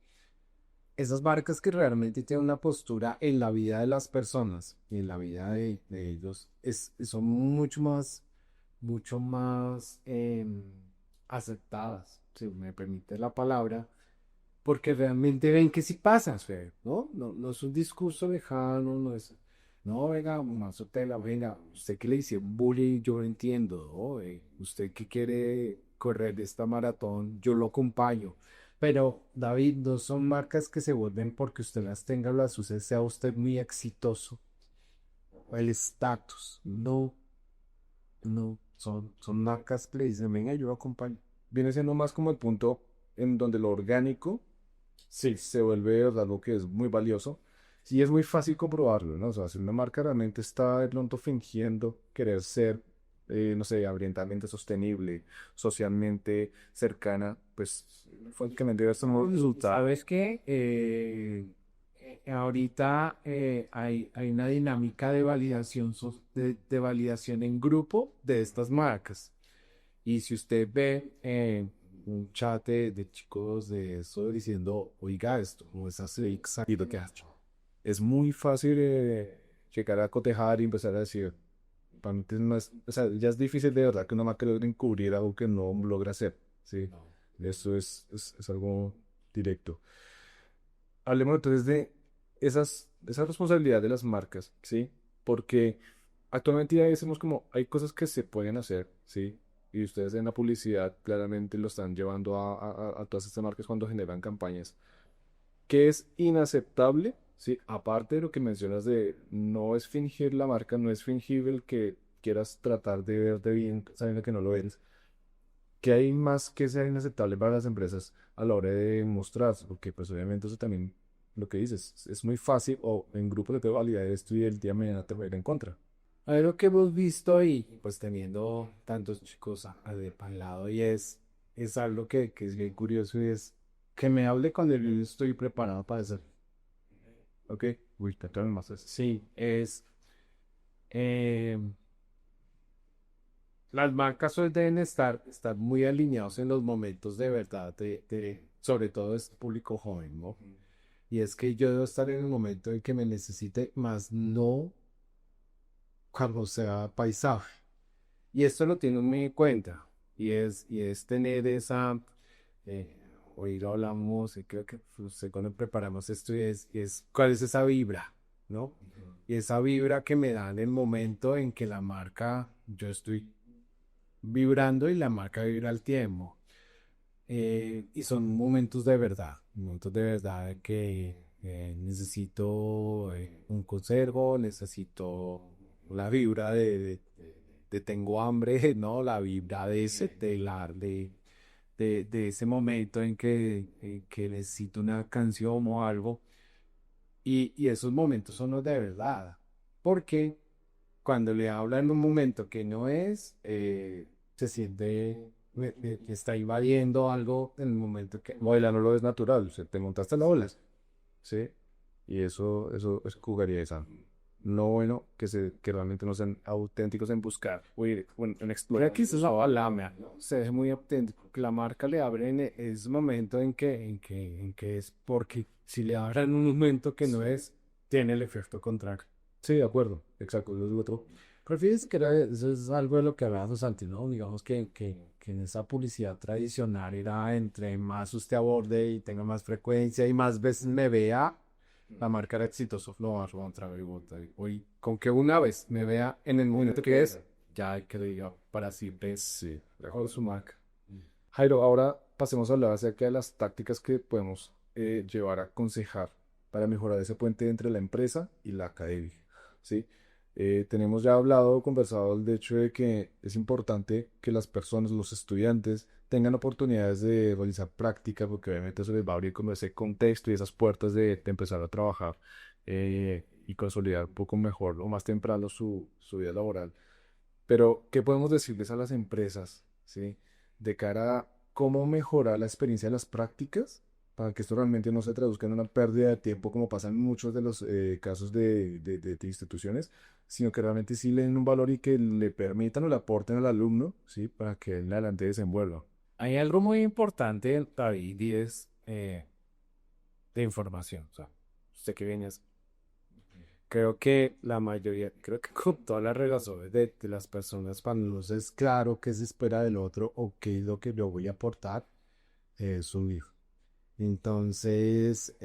Esas marcas que realmente tienen una postura en la vida de las personas y en la vida de ellos son mucho más aceptadas, si me permite la palabra, porque realmente ven que sí pasa, Fer, ¿no? No es un discurso lejano, no es, no, venga, Mazotela, venga, usted que le dice bullying, yo lo entiendo, ¿no? Usted que quiere correr esta maratón, yo lo acompaño. Pero, David, no son marcas que se vuelven porque usted las tenga o las use, sea usted muy exitoso. O el estatus, no, no, son marcas que le dicen, venga, yo lo acompaño. Viene siendo más como el punto en donde lo orgánico Sí. se vuelve de verdad algo que es muy valioso. Sí, es muy fácil comprobarlo, ¿no? O sea, si una marca realmente está de pronto fingiendo querer ser, no sé, ambientalmente sostenible, socialmente cercana, pues francamente esto no resulta. ¿Sabes qué? Ahorita hay una dinámica de validación, de validación en grupo de estas marcas. Y si usted ve un chat de chicos de eso diciendo, oiga esto, no es así exacto lo que ha hecho. Es muy fácil llegar a cotejar y empezar a decir, realmente no es, o sea, ya es difícil de verdad que una marca logre encubrir algo que no logra hacer, ¿sí? Eso es algo directo. Hablemos entonces de esa responsabilidad de las marcas, ¿sí? Porque actualmente ya decimos como hay cosas que se pueden hacer, ¿sí? Y ustedes en la publicidad claramente lo están llevando a todas estas marcas cuando generan campañas. Que es inaceptable, ¿sí? Aparte de lo que mencionas de no es fingir la marca, no es fingir el que quieras tratar de verte bien sabiendo que no lo eres. ¿Qué hay más que sea inaceptable para las empresas a la hora de mostrarse? Porque pues obviamente eso también lo que dices, es muy fácil o en grupos de validar esto y el día de mañana te va a ir en contra. A ver lo que hemos visto y pues teniendo tantos chicos de al lado y es algo que es bien curioso y es que me hable cuando yo estoy preparado para eso. Ok, uy, te traen más eso. Sí, eh, las marcas hoy deben estar muy alineados en los momentos de verdad, sobre todo este público joven, ¿no? Y es que yo debo estar en el momento en que me necesite, más no cuando sea paisaje. Y esto lo tiene muy en cuenta. Y es tener esa, eh, hoy lo hablamos, y creo que usted cuando preparamos esto y es cuál es esa vibra, ¿no? Y esa vibra que me da en el momento en que la marca, yo estoy vibrando y la marca vibra al tiempo. Y son momentos de verdad de que necesito un consejo, necesito la vibra de tengo hambre, ¿no? La vibra de ese telar, de ese momento en que necesito una canción o algo. Y esos momentos son los de verdad. Porque cuando le habla en un momento que no es, se siente que está invadiendo algo en el momento que... Baila no lo es natural, o sea, te montaste la ola, ¿sí? Y eso es jugaría esa. No bueno que realmente no sean auténticos en buscar o en Mira explorar. que esa es la balamea, ¿no? Se ve muy auténtico, que la marca le abre en ese momento en que es, porque si le abra en un momento que no es, tiene el efecto contrario. Sí, de acuerdo, exacto, yo digo otro. Pero fíjese que eso es algo de lo que hablábamos antes, ¿no? Digamos que en esa publicidad tradicional era entre más usted aborde y tenga más frecuencia y más veces me vea, la marca era exitoso, lo va a otra vez, hoy, con que una vez me vea en el momento que es, ya que le diga para siempre Sí, de con acuerdo. su marca. Jairo, ahora pasemos a hablar acerca de las tácticas que podemos llevar a aconsejar para mejorar ese puente entre la empresa y la academia, ¿sí? Tenemos ya hablado, conversado del hecho de que es importante que las personas, los estudiantes, tengan oportunidades de realizar prácticas, porque obviamente eso les va a abrir como ese contexto y esas puertas de empezar a trabajar y consolidar un poco mejor o más temprano su vida laboral. Pero, ¿qué podemos decirles a las empresas, ¿sí? De cara a cómo mejorar la experiencia de las prácticas para que esto realmente no se traduzca en una pérdida de tiempo como pasa en muchos de los casos de instituciones, sino que realmente sí le den un valor y que le permitan o le aporten al alumno, ¿sí? Para que él en adelante desenvuelva. Hay algo muy importante, David, y es de información. O sea, usted que viene creo que la mayoría, creo que con todas las relaciones de las personas, cuando no se es claro qué se espera del otro o qué es lo que yo voy a aportar, es subir. Entonces,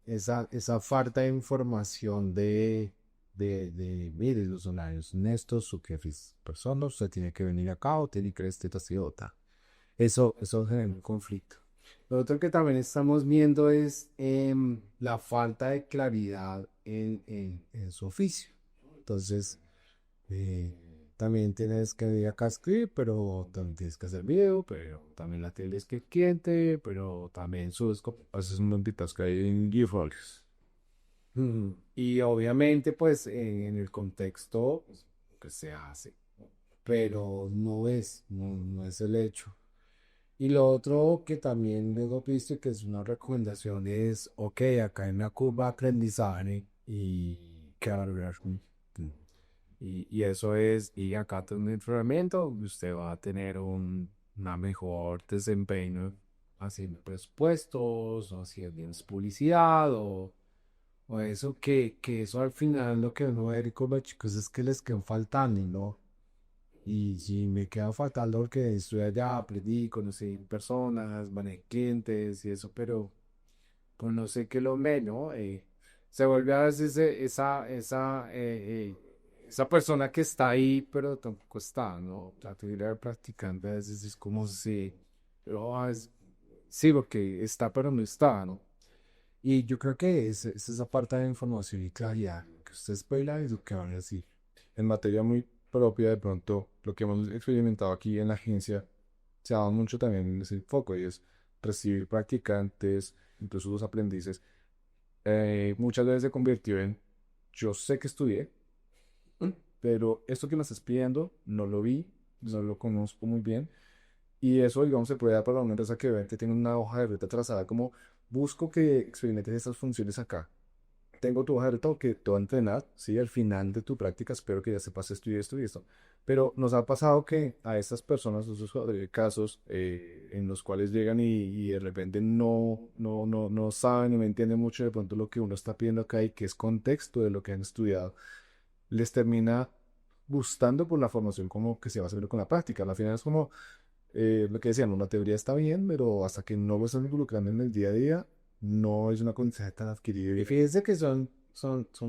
esa falta de información mire, los horarios son estos, su jefe es persona, usted tiene que venir acá o tiene que ver esta ciudad. Eso genera un conflicto. Lo otro que también estamos viendo es la falta de claridad en su oficio. Entonces, eh, también tienes que ir acá a escribir, pero también tienes que hacer video, pero también la tienes que cliente, pero también subes. Haces un multitask ahí en GeForce. Y obviamente, pues en el contexto pues, que se hace, pero no es el hecho. Y lo otro que también luego viste que es una recomendación es, ok, acá en la curva de aprendizaje y que y eso es, y acá tiene un entrenamiento, usted va a tener una mejor desempeño haciendo presupuestos, o haciendo publicidad, o eso que eso al final lo que uno va a ver con los chicos es que les quedan faltando, ¿no? Y si me queda faltando porque estoy allá, aprendí, conocí personas, manejé clientes y eso, pero pues no sé qué lo ve, ¿no? Se vuelve a veces esa persona que está ahí, pero tampoco está, ¿no? La tuviera practicando a veces es como si, oh, sí, porque está, pero no está, ¿no? Y yo creo que es esa parte de información y claridad, que ustedes pueden y lo que van a decir. En materia muy propia, de pronto, lo que hemos experimentado aquí en la agencia se ha dado mucho también en ese foco y es recibir practicantes, incluso los aprendices, muchas veces se convirtió en, yo sé que estudié, pero esto que me estás pidiendo no lo vi, no lo conozco muy bien. Y eso, digamos, se puede dar para una empresa que obviamente tiene una hoja de ruta trazada, como busco que experimentes estas funciones acá. Tengo tu hoja de ruta que te va a entrenar, ¿sí? Al final de tu práctica espero que ya sepas esto y esto y esto. Pero nos ha pasado que a estas personas, esos casos en los cuales llegan y de repente no saben y no entienden mucho de pronto lo que uno está pidiendo acá y que es contexto de lo que han estudiado, les termina gustando por la formación como que se va haciendo con la práctica. Al final es como lo que decían, una teoría está bien, pero hasta que no lo están involucrando en el día a día, no es una conciencia tan adquirida. Y fíjense que son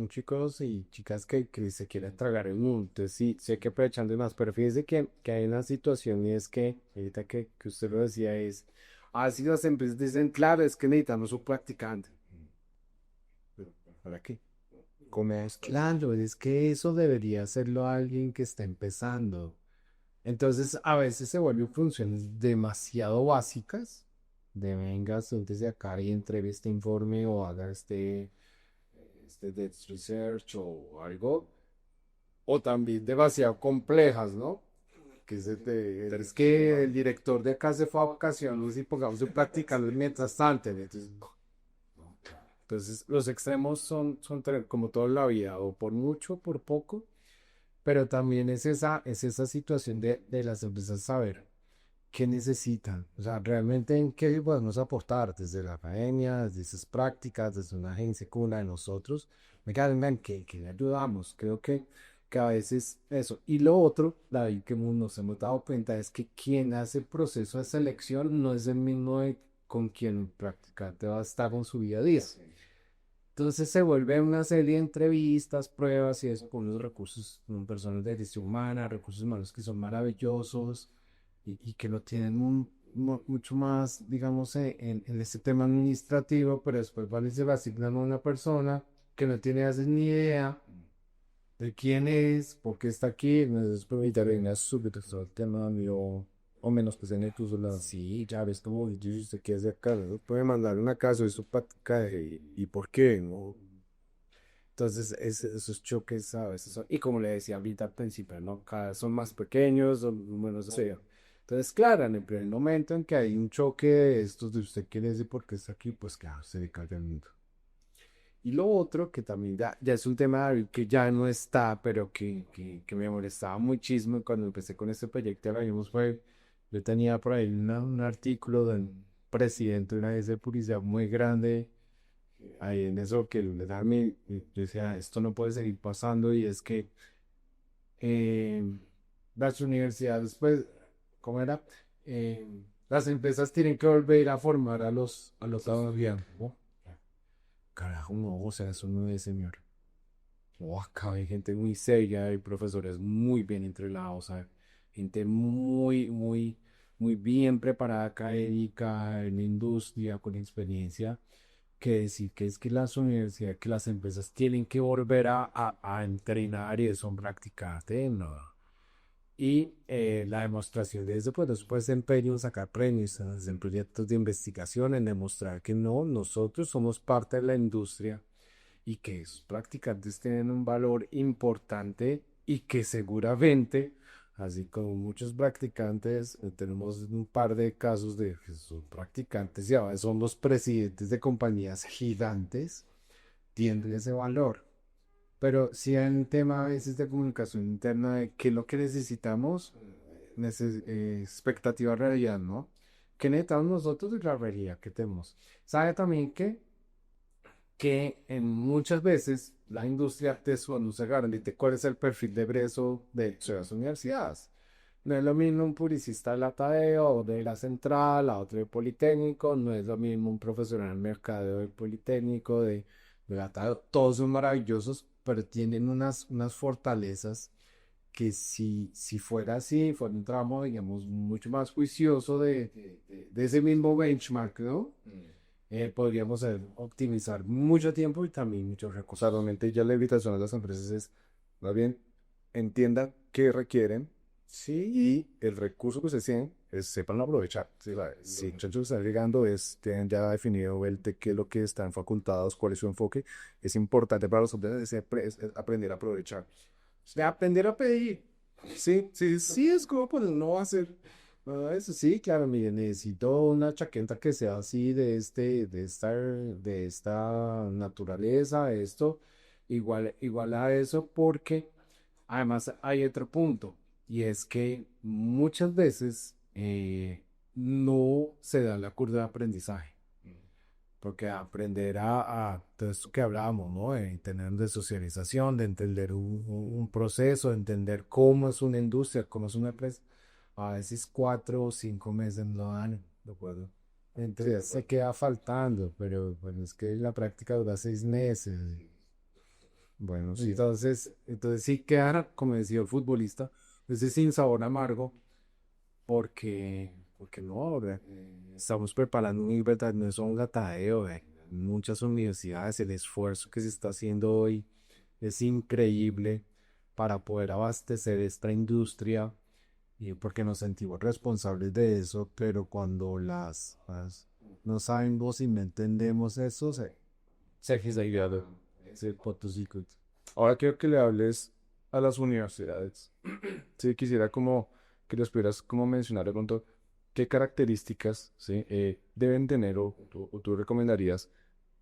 chicos y chicas que se quieren tragar el mundo. Entonces sí, sí hay que aprovechar de más. Pero fíjense que hay una situación y es que, ahorita que usted lo decía, es, así las empresas dicen, claro, es que necesitamos un practicante. Pero, ¿para qué? Claro, es que eso debería hacerlo alguien que está empezando. Entonces, a veces se vuelven funciones demasiado básicas de venga, siéntese acá y entregue este informe o haga este Desk Research o algo, o también demasiado complejas, ¿no? Pero es que el director de acá se fue a vacaciones y pongamos en practicando mientras tanto. Entonces, los extremos son como toda la vida, o por mucho, por poco, pero también es esa situación de las empresas saber qué necesitan, o sea, realmente en qué podemos aportar desde la academia, desde esas prácticas, desde una agencia como la de nosotros. Vengan, que le ayudamos. Creo que a veces eso. Y lo otro, David, que nos hemos dado cuenta es que quien hace el proceso de selección no es el mismo con quien el practicante va a estar con su día a día. Entonces se vuelve una serie de entrevistas, pruebas y eso con unos recursos, con personas de gestión humana, recursos humanos que son maravillosos y que lo tienen mucho más, digamos, en este tema administrativo, pero después van y se lo asignan a una persona que no tiene hace ni idea de quién es, por qué está aquí, no es para evitar una subvención el tema mío, o menos que se en tu sola. Sí, ya ves como dice usted que es de acá, ¿no? Puede mandar una casa de su práctica y por qué, ¿no? Entonces, esos choques a veces son, y como le decía ahorita al principio, ¿no? Cada vez son más pequeños, son menos así. Entonces, claro, en el primer momento en que hay un choque de estos de usted quiere decir por qué está aquí, pues claro, se le cae el mundo. Y lo otro, que también ya es un tema que ya no está, pero que me molestaba muchísimo cuando empecé con este proyecto, ahora mismo fue, yo tenía por ahí un artículo del presidente de una agencia de publicidad muy grande, ahí en eso que le da a mí, yo decía, esto no puede seguir pasando y es que eh, las universidades, pues, ¿cómo era? Eh, las empresas tienen que volver a formar a los todavía, ¿no? Carajo, no, o sea, eso no es, señor. Oh, acá hay gente muy seria, hay profesores muy bien entrenados, ¿sabe? Gente muy bien preparada académica, en la industria, con experiencia, que decir que es que las universidades, que las empresas tienen que volver a entrenar y eso son practicantes, no. Y la demostración de eso, pues, después de empeño en sacar premios en proyectos de investigación, en demostrar que no, nosotros somos parte de la industria y que esos practicantes tienen un valor importante y que seguramente, así como muchos practicantes, tenemos un par de casos de que son practicantes y ahora son los presidentes de compañías gigantes, tienen ese valor. Pero sí hay un tema a veces de comunicación interna de qué es lo que necesitamos, expectativa realidad, ¿no? ¿Qué necesitamos nosotros y la realidad que tenemos? ¿Sabe también que en muchas veces la industria te no se garantiza cuál es el perfil de egreso de las universidades? No es lo mismo un publicista de la Tadeo o de la Central, a otro de Politécnico, no es lo mismo un profesional de mercadeo del Politécnico, de la Tadeo, todos son maravillosos, pero tienen unas fortalezas que si fuera así, fuera un tramo, digamos, mucho más juicioso de ese mismo benchmark, ¿no? Podríamos optimizar mucho tiempo y también muchos O sea, recursos. realmente ya la invitación a las empresas es, más bien, entiendan qué requieren, Sí, y el recurso que ustedes tienen es sepan aprovechar. Sí, los Sí. muchachos que están llegando tienen ya definido de qué es lo que están facultados, cuál es su enfoque. Es importante para los jóvenes es aprender a aprovechar. De aprender a pedir. Sí, sí, sí, es como pues no hacer. Eso sí, claro, mire, necesito una chaqueta que sea así de esta naturaleza, esto, igual a eso, porque además hay otro punto, y es que muchas veces no se da la curva de aprendizaje. Porque aprender a todo esto que hablábamos, ¿no? De tener de socialización, de entender un proceso, de entender cómo es una industria, cómo es una empresa, a veces 4 o 5 meses no dan, ¿de acuerdo? Sí, de Entonces se acuerdo. queda faltando, pero bueno, es que la práctica dura 6 meses. Bueno, sí. Entonces sí queda, como decía el futbolista, ese sin sabor amargo, porque no, estamos preparando un ¿verdad? No es un gatadeo, muchas universidades, el esfuerzo que se está haciendo hoy es increíble para poder abastecer esta industria y porque nos sentimos responsables de eso, pero cuando no sabemos y no entendemos eso, se queda el Potosí. Ahora quiero que le hables a las universidades. Sí, quisiera como que les pudieras como mencionar de pronto qué características, ¿sí? Deben tener o tú recomendarías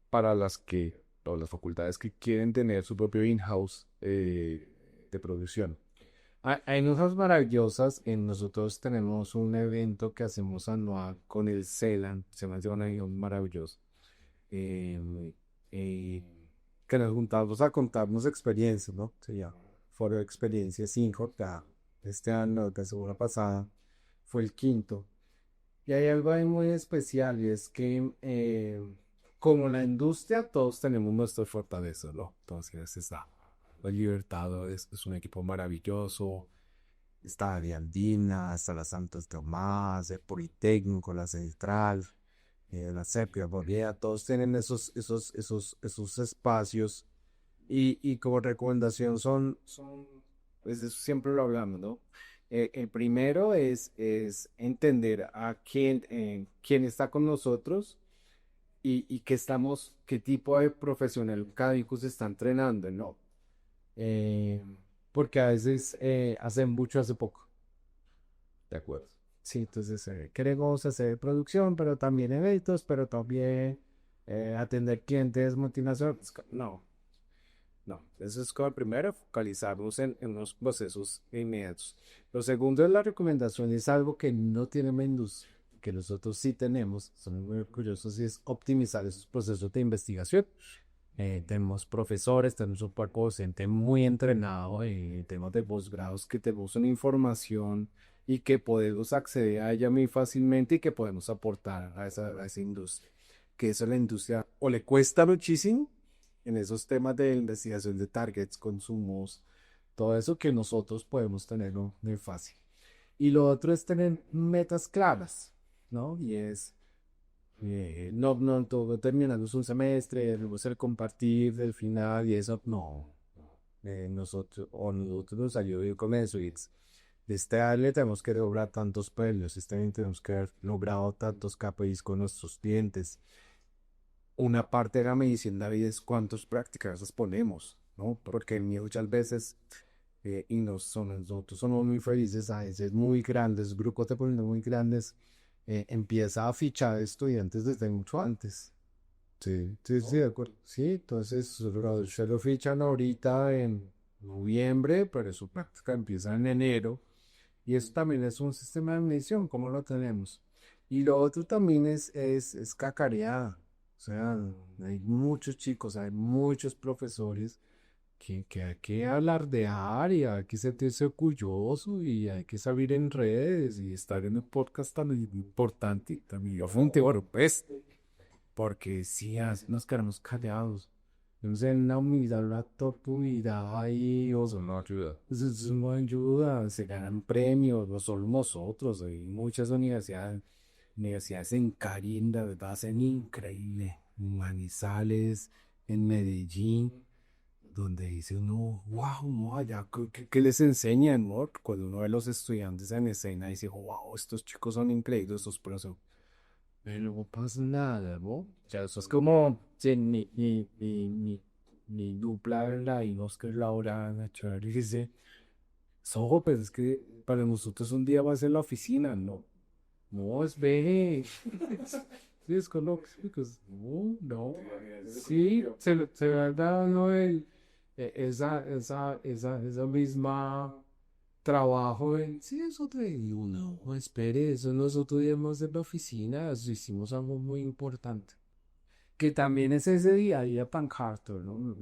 para o las facultades que quieren tener su propio in-house de producción. Hay cosas maravillosas. Nosotros tenemos un evento que hacemos anual con el CELAN, se me hace una reunión maravillosa, eh, eh, que nos juntamos a contarnos experiencias, ¿no? Se llama Foro de Experiencias 5, este año, la semana pasada, fue el quinto. Y hay algo ahí muy especial y es que como la industria todos tenemos nuestras fortalezas, ¿no? Entonces está la Libertad, es un equipo maravilloso. Está de Andina, hasta la Santos Tomás, el Politécnico, la Central, la Sepia, Bolivia, todos tienen esos espacios y como recomendación pues eso siempre lo hablamos, ¿no? El primero es entender a quién está con nosotros y qué tipo de profesional académico se está entrenando, ¿no? Eh, Porque a veces hacen mucho hace poco. De acuerdo. Sí, entonces queremos hacer producción, pero también eventos, pero también atender clientes multinacionales. No, no, eso es como el primero, focalizarnos en los procesos inmediatos. Lo segundo es la recomendación, es algo que no tiene Mendus, que nosotros sí tenemos, son muy orgullosos, y es optimizar esos procesos de investigación. Tenemos profesores, tenemos un cuerpo docente muy entrenado, temas de posgrados que tenemos una información y que podemos acceder a ella muy fácilmente y que podemos aportar a esa industria. Que eso a la industria o le cuesta muchísimo en esos temas de investigación de targets, consumos, todo eso que nosotros podemos tenerlo muy fácil. Y lo otro es tener metas claras, ¿no? Y es no todo terminamos un semestre, luego el compartir del final y eso, no. Nosotros nos ayudó y con eso. De este año tenemos que lograr tantos premios, este año tenemos que haber logrado tantos KPIs con nuestros clientes. Una parte de la medicina de la vida es cuántas prácticas ponemos, ¿no? Porque muchas veces, nosotros somos muy felices, a veces muy grandes, grupos de personas muy grandes, empieza a fichar estudiantes desde mucho antes. Sí, sí, sí, de acuerdo. Sí, entonces se lo fichan ahorita en noviembre, pero su práctica empieza en enero. Y eso también es un sistema de medición, ¿cómo lo tenemos? Y lo otro también es cacareada. O sea, hay muchos chicos, hay muchos profesores que hay que alardear y hay que sentirse orgulloso y hay que salir en redes y estar en un podcast tan importante y también yo fuente, bueno, pues, porque si nos quedamos callados. Entonces, la humildad, la tortuga ahí, o sea, No ayuda. eso no ayuda, se ganan premios, no solo nosotros, hay muchas universidades en Cari, de verdad, hacen increíble, en Manizales, en Medellín, donde dice uno, wow, no, allá, ¿qué les enseñan, no? Cuando uno ve a los estudiantes en escena, dice, wow, estos chicos son increíbles, estos profesores. Pero no pasa nada, ¿no? O sea, eso es como, sí, ni dupla, ¿verdad? Y Oscar Laura, Nacho, dice, so, pues es que para nosotros un día va a ser la oficina, ¿no? No, es ve. Sí, es con lo que explicas. No, no. Sí, se le ha dado ¿no? Esa misma trabajo en. Sí, eso te digo, no, espere, eso nosotros íbamos de la oficina, eso hicimos algo muy importante. Que también es ese día a día pancarto, ¿no?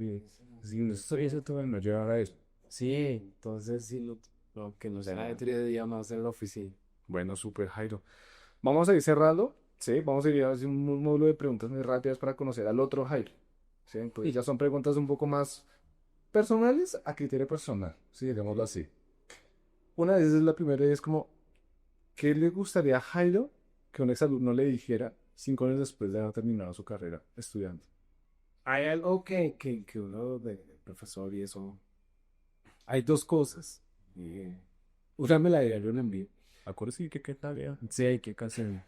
Si no estoy eso todavía no llegar a eso. Sí, entonces sí, lo que no será de 3 días más en la oficina. Bueno, súper, Jairo. Vamos a ir cerrando, ¿sí? Vamos a ir haciendo un módulo de preguntas muy rápidas para conocer al otro Jairo, ¿sí? Pues ya son preguntas un poco más personales a criterio personal, ¿sí? Digámoslo así. Una de esas es la primera y es como, ¿qué le gustaría a Jairo que un exalumno le dijera 5 años después de haber terminado su carrera estudiando? Hay algo que uno de profesor y eso. Hay dos cosas. Una me la dieron en envío. Acuérdate que qué tarea. Sí, hay que hacer.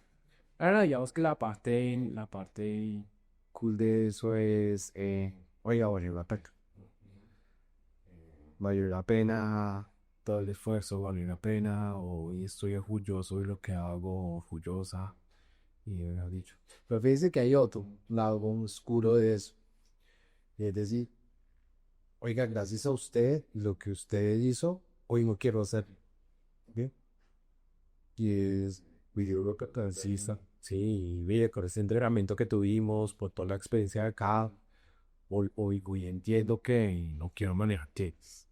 Ahora digamos que la parte cool de eso es, oiga, vale la pena, todo el esfuerzo vale la pena, o hoy estoy orgulloso de lo que hago, orgullosa, y me ha dicho. Pero fíjese que hay otro lado oscuro de eso, y es decir, oiga, gracias a usted, lo que usted hizo, hoy no quiero hacer, ¿bien? Y es video catarsis, sí, ve, con ese entrenamiento que tuvimos, por toda la experiencia de acá, hoy entiendo que no quiero manejar tics.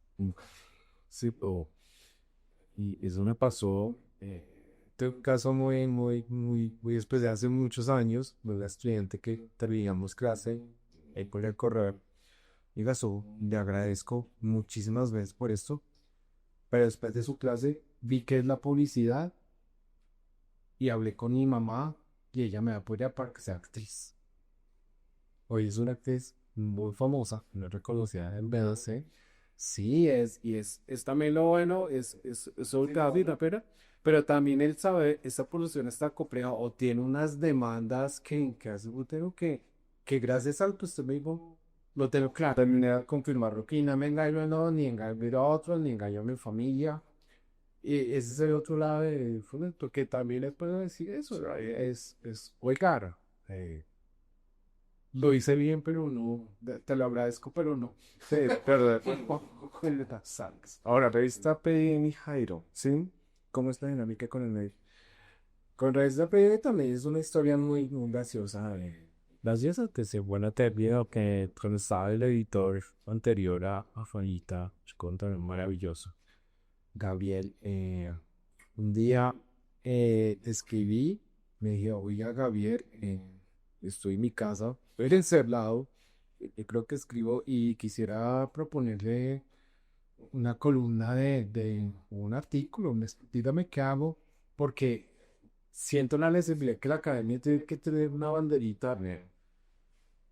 Sí, y eso me pasó. Tengo un caso muy especial hace muchos años, de una estudiante que terminamos clase por el correo. Y Gasó, le agradezco muchísimas veces por esto, pero después de su clase vi que es la publicidad y hablé con mi mamá y ella me apoya para que sea actriz. Hoy es una actriz muy famosa, no reconocida en BDC. Sí, es también lo bueno, es sobre vida, pero también él sabe, esta población está compleja o tiene unas demandas que hace un tengo que gracias al que usted me dijo, lo tengo claro. Terminé de confirmar que no me engaño no, ni engaño a otros, ni engaño a mi familia. Y ese es el otro lado de Funeto, que también le puedo decir eso, ¿verdad? Oiga, eh, lo hice bien, pero no, te lo agradezco, pero no. Sí, perdón. Sabes. Ahora, revista PDM Jairo, ¿sí? ¿Cómo es la dinámica con el mail? Con Reyes de también es una historia muy graciosa. Graciosa, que se buena término que cuando estaba el editor anterior a Juanita, chico también maravilloso, Gabriel, un día escribí, me dije, oiga Gabriel, estoy en mi casa, estoy encerrado, creo que escribo y quisiera proponerle una columna de un artículo, dígame qué hago, porque siento la necesidad que la academia tiene que tener una banderita.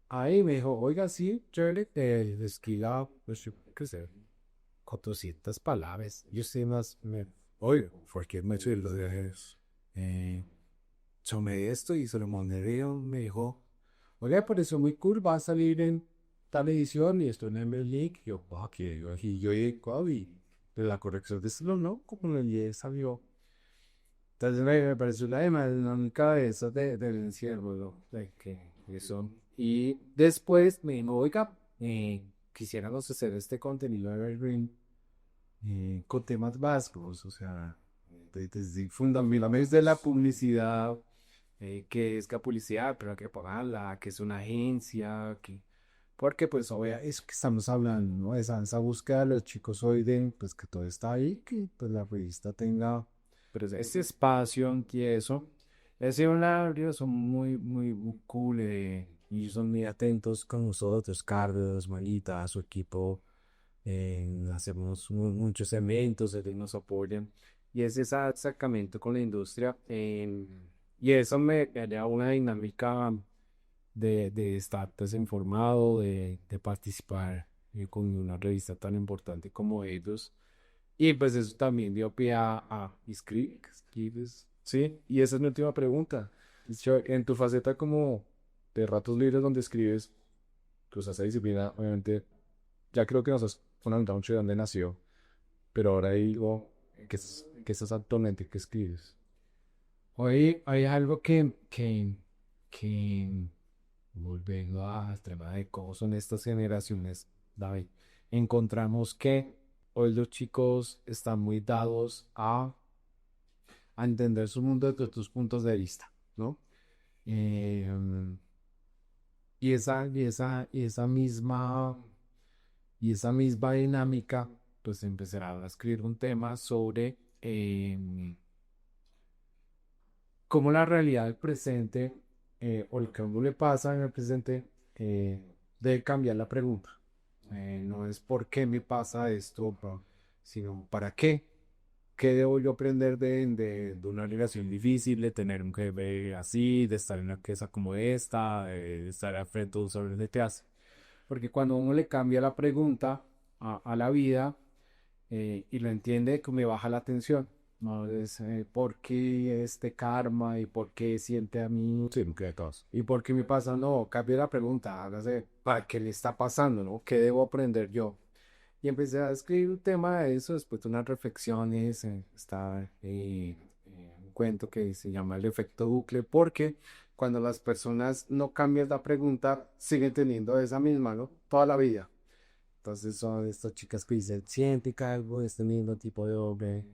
Ahí me dijo, oiga, sí, chévere, escriba, pues yo qué sé, 400 palabras. Yo sé más, oiga, ¿por qué me lo de eso? Tomé esto y se lo mandé, me dijo, oiga, me pareció muy cool, va a salir en tal edición y esto en el link. Yo, que yo, y de la corrección de estilo, ¿no? Como le salió. Entonces me pareció la dinámica de eso del encierro, ¿no? De que eso. Y después me dijo, oiga, quisiéramos hacer este contenido de Evergreen con temas vascos, o sea, desde fundamentalmente de la publicidad, que es que publicidad, pero hay que pagarla, que es una agencia, porque pues obvio, eso que estamos hablando, ¿no? Esa búsqueda de los chicos hoy de, pues que todo está ahí, que pues la revista tenga pero este espacio y eso, ese horario son muy cool y son muy atentos con nosotros, Carlos, Manita, su equipo, hacemos muchos eventos, ellos nos apoyan y es ese acercamiento con la industria y eso me da una dinámica de estar desinformado, de participar con una revista tan importante como ellos. Y pues eso también dio pie a escribes. Sí, y esa es mi última pregunta. En tu faceta como de ratos libres donde escribes, que usas esa disciplina, obviamente, ya creo que nos has contado mucho de dónde nació, pero ahora digo, ¿qué estás actualmente? ¿Qué escribes? Hoy hay algo que volviendo al tema de cómo son estas generaciones, David, encontramos que hoy los chicos están muy dados a entender su mundo desde tus puntos de vista, ¿no? Eh, y esa misma dinámica, pues empezará a escribir un tema sobre cómo la realidad del presente o lo que a uno le pasa en el presente eh, debe cambiar la pregunta. No es por qué me pasa esto, sino para qué. ¿Qué debo yo aprender de una relación difícil, de tener un jefe así, de estar en una casa como esta, de estar al frente de un sobre de teatro? Porque cuando uno le cambia la pregunta a la vida y lo entiende, que me baja la tensión. No es por qué este karma y por qué siente a mí Sí, me queda todos. y por qué me pasa. No, cambie la pregunta, hágase, ¿para qué le está pasando, no? ¿Qué debo aprender yo? Y empecé a escribir un tema de eso, después de unas reflexiones, está un cuento que se llama El efecto bucle, porque cuando las personas no cambian la pregunta, siguen teniendo esa misma, ¿no? Toda la vida. Entonces son estas chicas que dicen, siente que algo de este mismo tipo de hombre,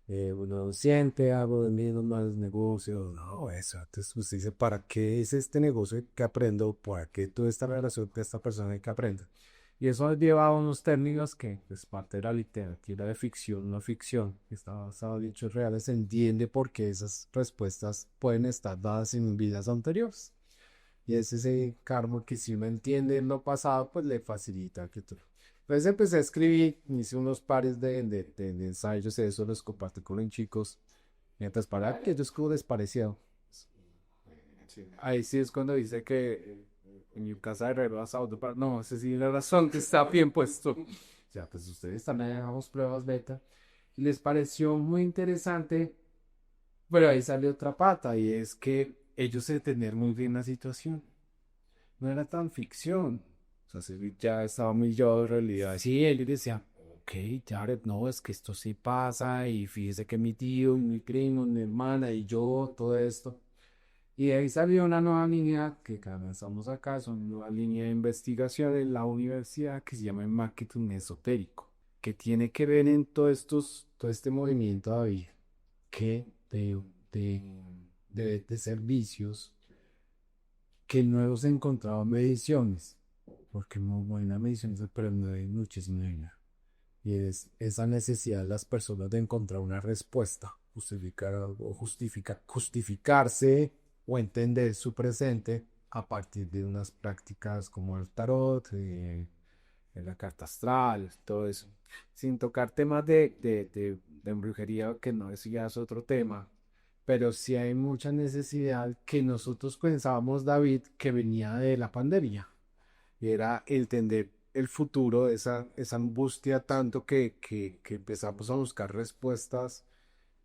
uno siente algo del mismo malos negocios, no, eso. Entonces usted dice, ¿para qué es este negocio que aprendo? ¿Para qué toda esta relación de esta persona que aprendo? Y eso lleva a unos términos que es parte de la literatura de ficción, no ficción, que está basado en hechos reales, se entiende por qué esas respuestas pueden estar dadas en vidas anteriores. Y es ese karma que si uno entiende en lo pasado, pues le facilita que todo. Entonces empecé a escribir, hice unos pares de ensayos, eso los compartí con los chicos, mientras para que ellos como les parecía. Sí. Ahí sí es cuando dice que en mi casa de reloj asado, no, ese sí la razón que está bien puesto. Ya, pues ustedes también hagamos pruebas beta. Y les pareció muy interesante, pero ahí salió otra pata y es que ellos se tener muy bien la situación. No era tan ficción. O sea, sí, ya estaba muy yo de realidad. Sí, él decía, ok, Jared, no, es que esto sí pasa y fíjese que mi tío, mi primo, mi hermana y yo, todo esto. Y de ahí salió una nueva línea que comenzamos acá, es una nueva línea de investigación en la universidad que se llama el marketing esotérico, que tiene que ver en todo este movimiento David, que de, de servicios que no hemos encontrado mediciones, porque muy buenas mediciones, pero no hay muchas, no hay nada. Y es esa necesidad de las personas de encontrar una respuesta, justificar algo, justificarse o entender su presente a partir de unas prácticas como el tarot, la carta astral, todo eso. Sin tocar temas de brujería, que no, eso ya es otro tema. Pero sí hay mucha necesidad que nosotros pensábamos, David, que venía de la pandemia. Y era entender el futuro, esa angustia tanto que empezamos a buscar respuestas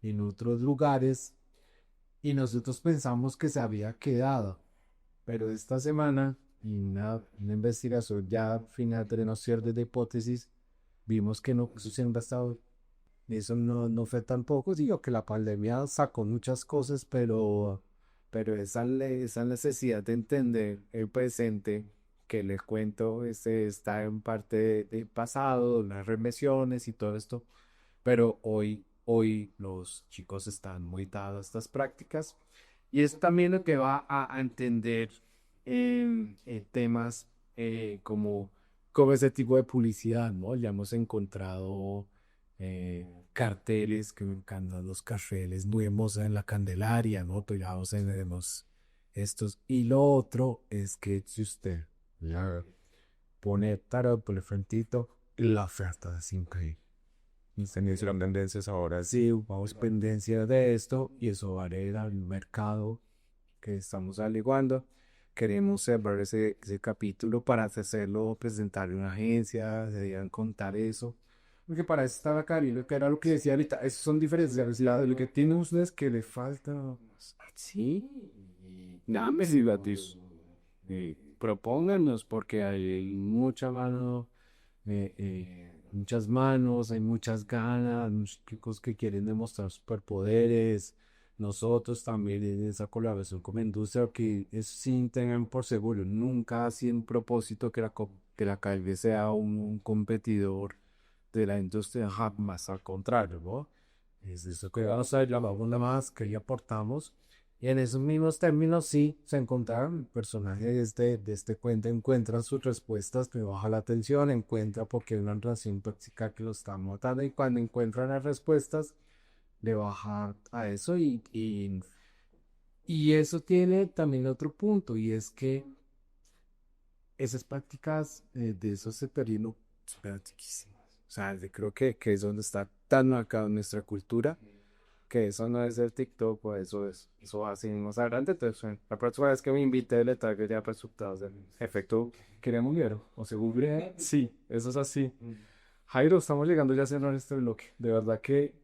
en otros lugares y nosotros pensamos que se había quedado. Pero esta semana, en una investigación ya final de unos cierres de hipótesis, vimos que no, eso siempre ha estado, eso no fue tampoco, digo que la pandemia sacó muchas cosas, pero esa necesidad de entender el presente, que les cuento, está en parte del pasado, las remesiones y todo esto, pero hoy los chicos están muy dados a estas prácticas y es también lo que va a entender temas como, como ese tipo de publicidad, ¿no? Ya hemos encontrado carteles, que me encantan los carteles, muy hermosos en la Candelaria, ¿no? Tirados en los estos. Y lo otro es que si usted ya pone tarot por el frentito, la oferta es increíble. Serán tendencias ahora, sí, vamos pendencia de esto y eso va a ir al mercado que estamos averiguando, queremos cerrar ese capítulo para hacerlo, presentar en una agencia, deberían contar eso. Porque para eso estaba Camilo, que era lo que decía ahorita, esos son diferenciales. Lo que tienen ustedes que le falta. Sí, nada me digas eso. Propónganos, porque hay mucha mano, muchas manos, hay muchas ganas, muchos chicos que quieren demostrar superpoderes. Nosotros también en esa colaboración con la industria, que es sí tengan por seguro, nunca ha sido un propósito que que la KLB sea un competidor de la industria, jamás al contrario, ¿no? Es eso que vamos a llamar una más que ya aportamos. Y en esos mismos términos, sí, se encontraron, el personaje de este cuento encuentra sus respuestas, me baja la atención, encuentra por qué hay una relación tóxica que lo está matando y cuando encuentran las respuestas, le baja a eso y eso tiene también otro punto y es que esas prácticas de esos sectorinos son antiquísimas. O sea, yo creo que es donde está tan marcado en nuestra cultura que eso no es el TikTok o eso así más adelante. Entonces, la próxima vez que me invite, le traigo ya resultados del efecto queremos ver o según sí, eso es así. Jairo, estamos llegando ya a cerrar este bloque. De verdad que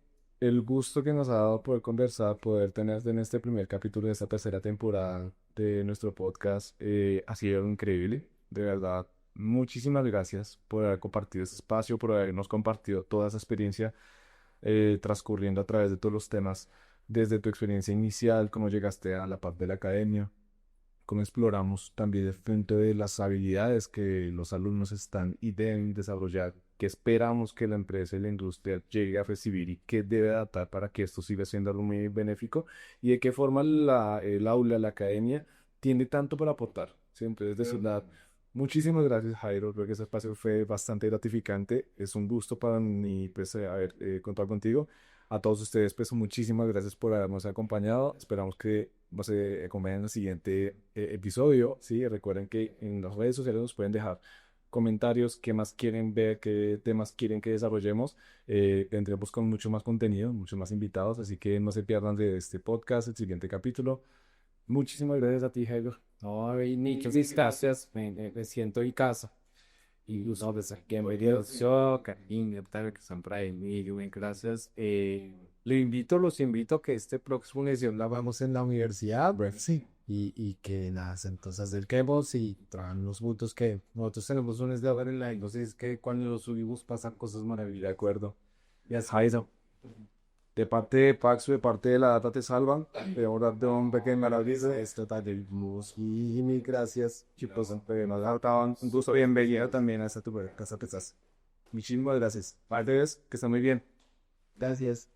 el gusto que nos ha dado poder conversar, poder tenerte en este primer capítulo de esta tercera temporada de nuestro podcast ha sido increíble. De verdad, muchísimas gracias por haber compartido este espacio, por habernos compartido toda esa experiencia transcurriendo a través de todos los temas, desde tu experiencia inicial, cómo llegaste a la parte de la academia, cómo exploramos también el frente de las habilidades que los alumnos están y deben desarrollar, que esperamos que la empresa y la industria llegue a recibir y que debe adaptar para que esto siga siendo algo muy benéfico y de qué forma el aula, la academia, tiene tanto para aportar. Siempre desde su lado. Muchísimas gracias, Jairo. Creo que ese espacio fue bastante gratificante. Es un gusto para mí, pues, haber contado contigo. A todos ustedes, pues, muchísimas gracias por habernos acompañado. Esperamos que nos acompañen en el siguiente episodio. Sí, recuerden que en las redes sociales nos pueden dejar comentarios, qué más quieren ver, qué temas quieren que desarrollemos. Tendremos con mucho más contenido, muchos más invitados, así que no se pierdan de este podcast, el siguiente capítulo. Muchísimas gracias a ti, Jairo. No, y muchas gracias. Me siento en casa. Y sabes, que me dio yo, cariño, tal, que siempre hay muy gracias. Los invito a que este próximo edición la vamos en la universidad, sí. Y que nada, entonces acerquemos y tragan juntos que nosotros tenemos un eslogan en la entonces que cuando lo subimos pasan cosas maravillosas. De acuerdo. Ya Jairo. De parte de Paxo, de parte de la Data Te Salvan, debemos darte un pequeño maravilloso. Esta tarde, y mil gracias, chicos, nos ha dado un gusto bienvenido también a esta tu casa. Muchísimas gracias. Padres, que estén muy bien. Gracias.